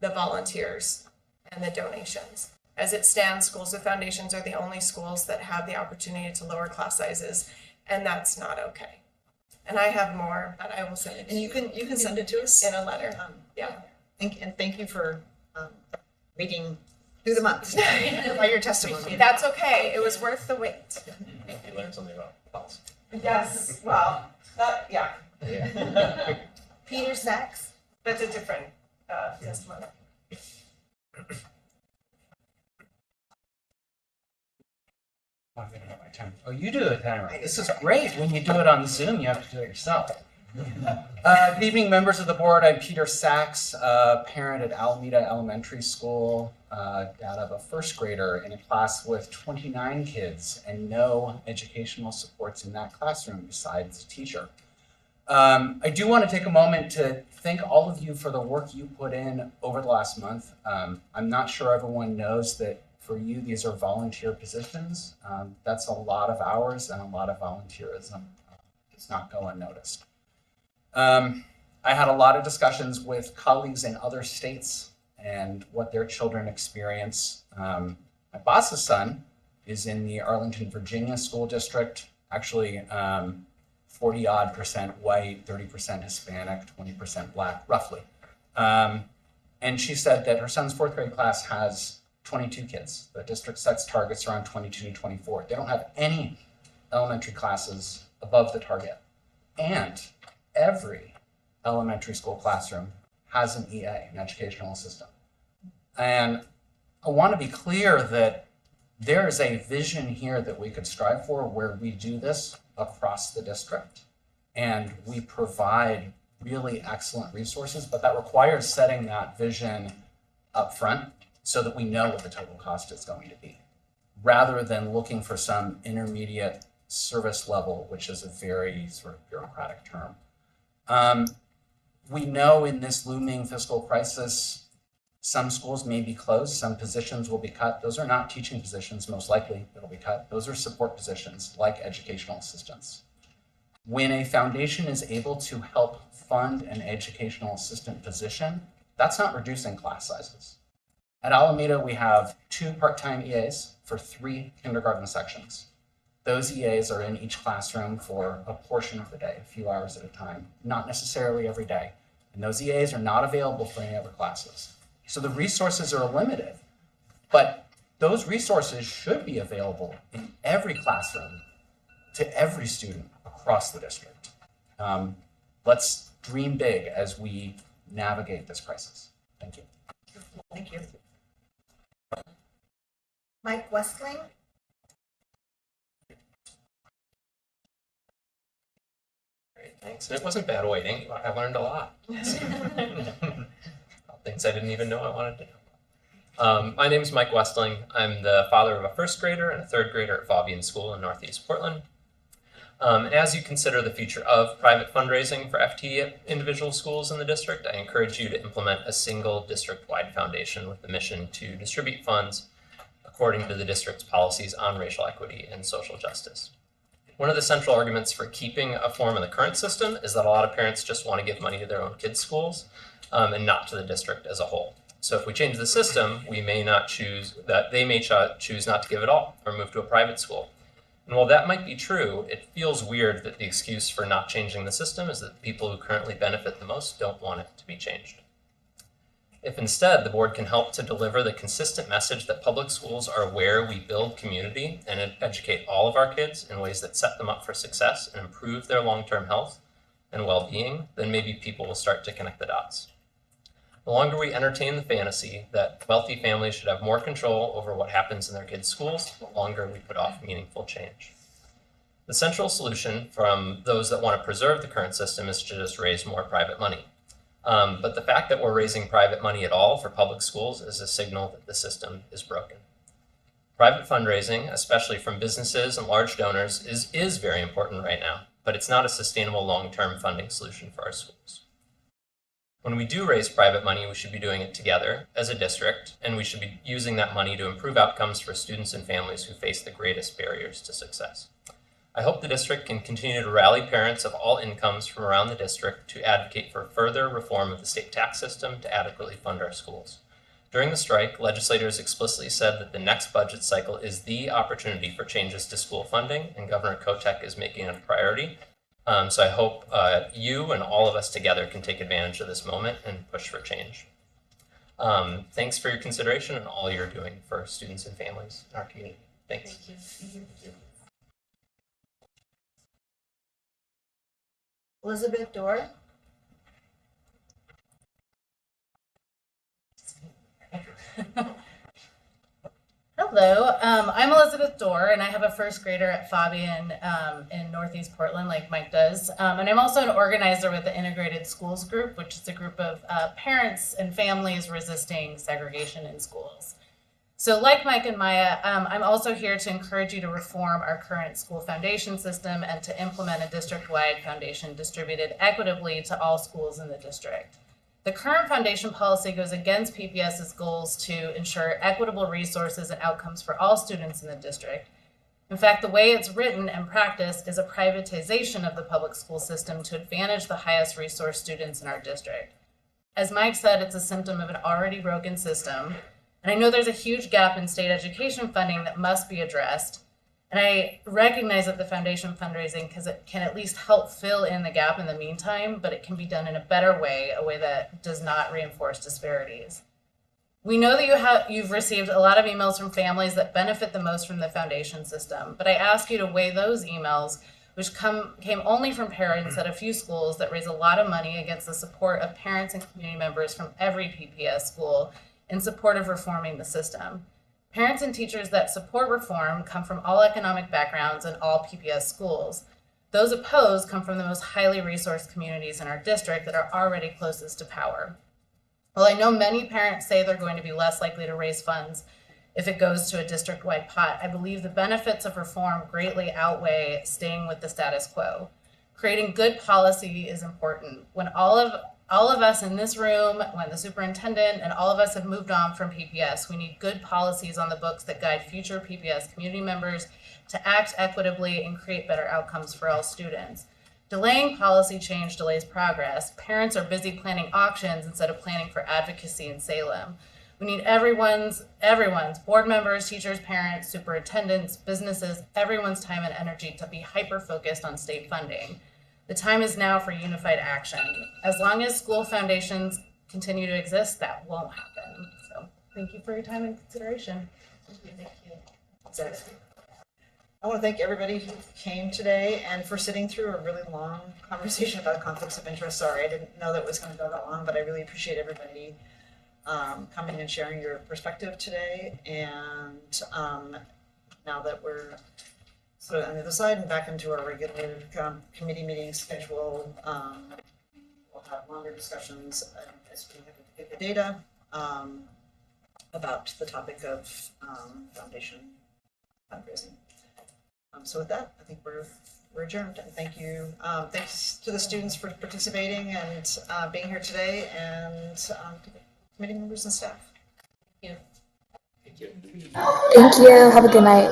the volunteers and the donations. As it stands, schools with foundations are the only schools that have the opportunity to lower class sizes, and that's not okay. And I have more, but I will send it to you. And you can send it to us in a letter. Yeah. Thank you for reading through the months by your testimony. That's okay. It was worth the wait. You learned something about policy. Yes. Well, yeah. Peter Sachs. That's a different testimony. I'm gonna have my time. Oh, you do the timer. This is great. When you do it on Zoom, you have to do it yourself. Good evening, members of the board. I'm Peter Sachs, parent at Alameda Elementary School, dad of a first grader in a class with 29 kids and no educational supports in that classroom besides a teacher. I do want to take a moment to thank all of you for the work you put in over the last month. I'm not sure everyone knows that for you, these are volunteer positions. That's a lot of hours and a lot of volunteerism. Does not go unnoticed. I had a lot of discussions with colleagues in other states and what their children experience. My boss's son is in the Arlington, Virginia school district, actually 40-odd% white, 30% Hispanic, 20% Black, roughly. And she said that her son's fourth grade class has 22 kids. The district sets targets around 22 to 24. They don't have any elementary classes above the target. And every elementary school classroom has an EA, an educational assistant. And I want to be clear that there is a vision here that we could strive for where we do this across the district and we provide really excellent resources, but that requires setting that vision up front so that we know what the total cost is going to be, rather than looking for some intermediate service level, which is a very sort of bureaucratic term. We know in this looming fiscal crisis, some schools may be closed, some positions will be cut. Those are not teaching positions, most likely that'll be cut. Those are support positions like educational assistants. When a foundation is able to help fund an educational assistant position, that's not reducing class sizes. At Alameda, we have 2 part-time EAs for 3 kindergarten sections. Those EAs are in each classroom for a portion of the day, a few hours at a time, not necessarily every day. And those EAs are not available for any other classes. So the resources are limited, but those resources should be available in every classroom to every student across the district. Let's dream big as we navigate this crisis. Thank you. Thank you. Mike Westling. Great, thanks. And it wasn't bad waiting. I learned a lot. Things I didn't even know I wanted to know. My name is Mike Westling. I'm the father of a first grader and a third grader at Fabian School in Northeast Portland. As you consider the future of private fundraising for FT at individual schools in the district, I encourage you to implement a single district-wide foundation with the mission to distribute funds according to the district's policies on racial equity and social justice. One of the central arguments for keeping a form in the current system is that a lot of parents just want to give money to their own kids' schools and not to the district as a whole. So if we change the system, we may not choose that they may choose not to give at all or move to a private school. And while that might be true, it feels weird that the excuse for not changing the system is that the people who currently benefit the most don't want it to be changed. If instead the board can help to deliver the consistent message that public schools are where we build community and educate all of our kids in ways that set them up for success and improve their long-term health and well-being, then maybe people will start to connect the dots. The longer we entertain the fantasy that wealthy families should have more control over what happens in their kids' schools, the longer we put off meaningful change. The central solution from those that want to preserve the current system is to just raise more private money. But the fact that we're raising private money at all for public schools is a signal that the system is broken. Private fundraising, especially from businesses and large donors, is very important right now, but it's not a sustainable long-term funding solution for our schools. When we do raise private money, we should be doing it together as a district, and we should be using that money to improve outcomes for students and families who face the greatest barriers to success. I hope the district can continue to rally parents of all incomes from around the district to advocate for further reform of the state tax system to adequately fund our schools. During the strike, legislators explicitly said that the next budget cycle is the opportunity for changes to school funding, and Governor Kotek is making it a priority. So I hope you and all of us together can take advantage of this moment and push for change. Thanks for your consideration and all you're doing for students and families in our community. Thanks. Thank you. Elizabeth Dorr. Hello, I'm Elizabeth Dorr, and I have a first grader at Fabian in Northeast Portland, like Mike does. And I'm also an organizer with the Integrated Schools Group, which is a group of parents and families resisting segregation in schools. So like Mike and Maya, I'm also here to encourage you to reform our current school foundation system and to implement a district-wide foundation distributed equitably to all schools in the district. The current foundation policy goes against PPS's goals to ensure equitable resources and outcomes for all students in the district. In fact, the way it's written and practiced is a privatization of the public school system to advantage the highest resource students in our district. As Mike said, it's a symptom of an already broken system. And I know there's a huge gap in state education funding that must be addressed. And I recognize that the foundation fundraising can at least help fill in the gap in the meantime, but it can be done in a better way, a way that does not reinforce disparities. We know that you've received a lot of emails from families that benefit the most from the foundation system, but I ask you to weigh those emails, which came only from parents at a few schools that raise a lot of money against the support of parents and community members from every PPS school in support of reforming the system. Parents and teachers that support reform come from all economic backgrounds and all PPS schools. Those opposed come from the most highly resourced communities in our district that are already closest to power. While I know many parents say they're going to be less likely to raise funds if it goes to a district-wide pot, I believe the benefits of reform greatly outweigh staying with the status quo. Creating good policy is important. When all of us in this room, when the superintendent and all of us have moved on from PPS, we need good policies on the books that guide future PPS community members to act equitably and create better outcomes for all students. Delaying policy change delays progress. Parents are busy planning auctions instead of planning for advocacy in Salem. We need everyone's, board members, teachers, parents, superintendents, businesses, everyone's time and energy to be hyper-focused on state funding. The time is now for unified action. As long as school foundations continue to exist, that won't happen. So thank you for your time and consideration. Thank you. I want to thank everybody who came today and for sitting through a really long conversation about conflicts of interest. Sorry, I didn't know that it was going to go that long, but I really appreciate everybody coming and sharing your perspective today. And now that we're sort of on the other side and back into our regular committee meeting schedule, we'll have longer discussions as we get the data about the topic of foundation fundraising. So with that, I think we're adjourned. And thank you. Thanks to the students for participating and being here today, and to the committee members and staff. Thank you. Thank you. Have a good night.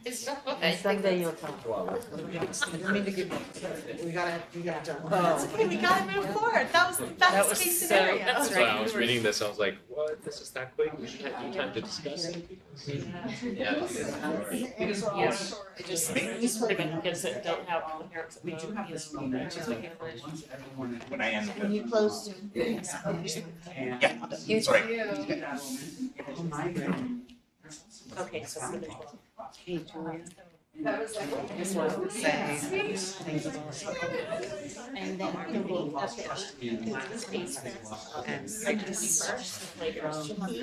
Is And someday you'll come. We gotta done. Okay, we gotta move forward. That was the best was case so- scenario. that's That's why I was reading this, I was like, what, this is that quick, we should have time to discuss it. Yeah. Yes, just even kids that don't have all the parents that we do have this moment. When I end. Can you close soon? You Sorry. Okay, so for the 12th. Hey, Julia. That was like. Just wanted to say thank you. And then the week of the 8th is Space Fest. And I just first, like,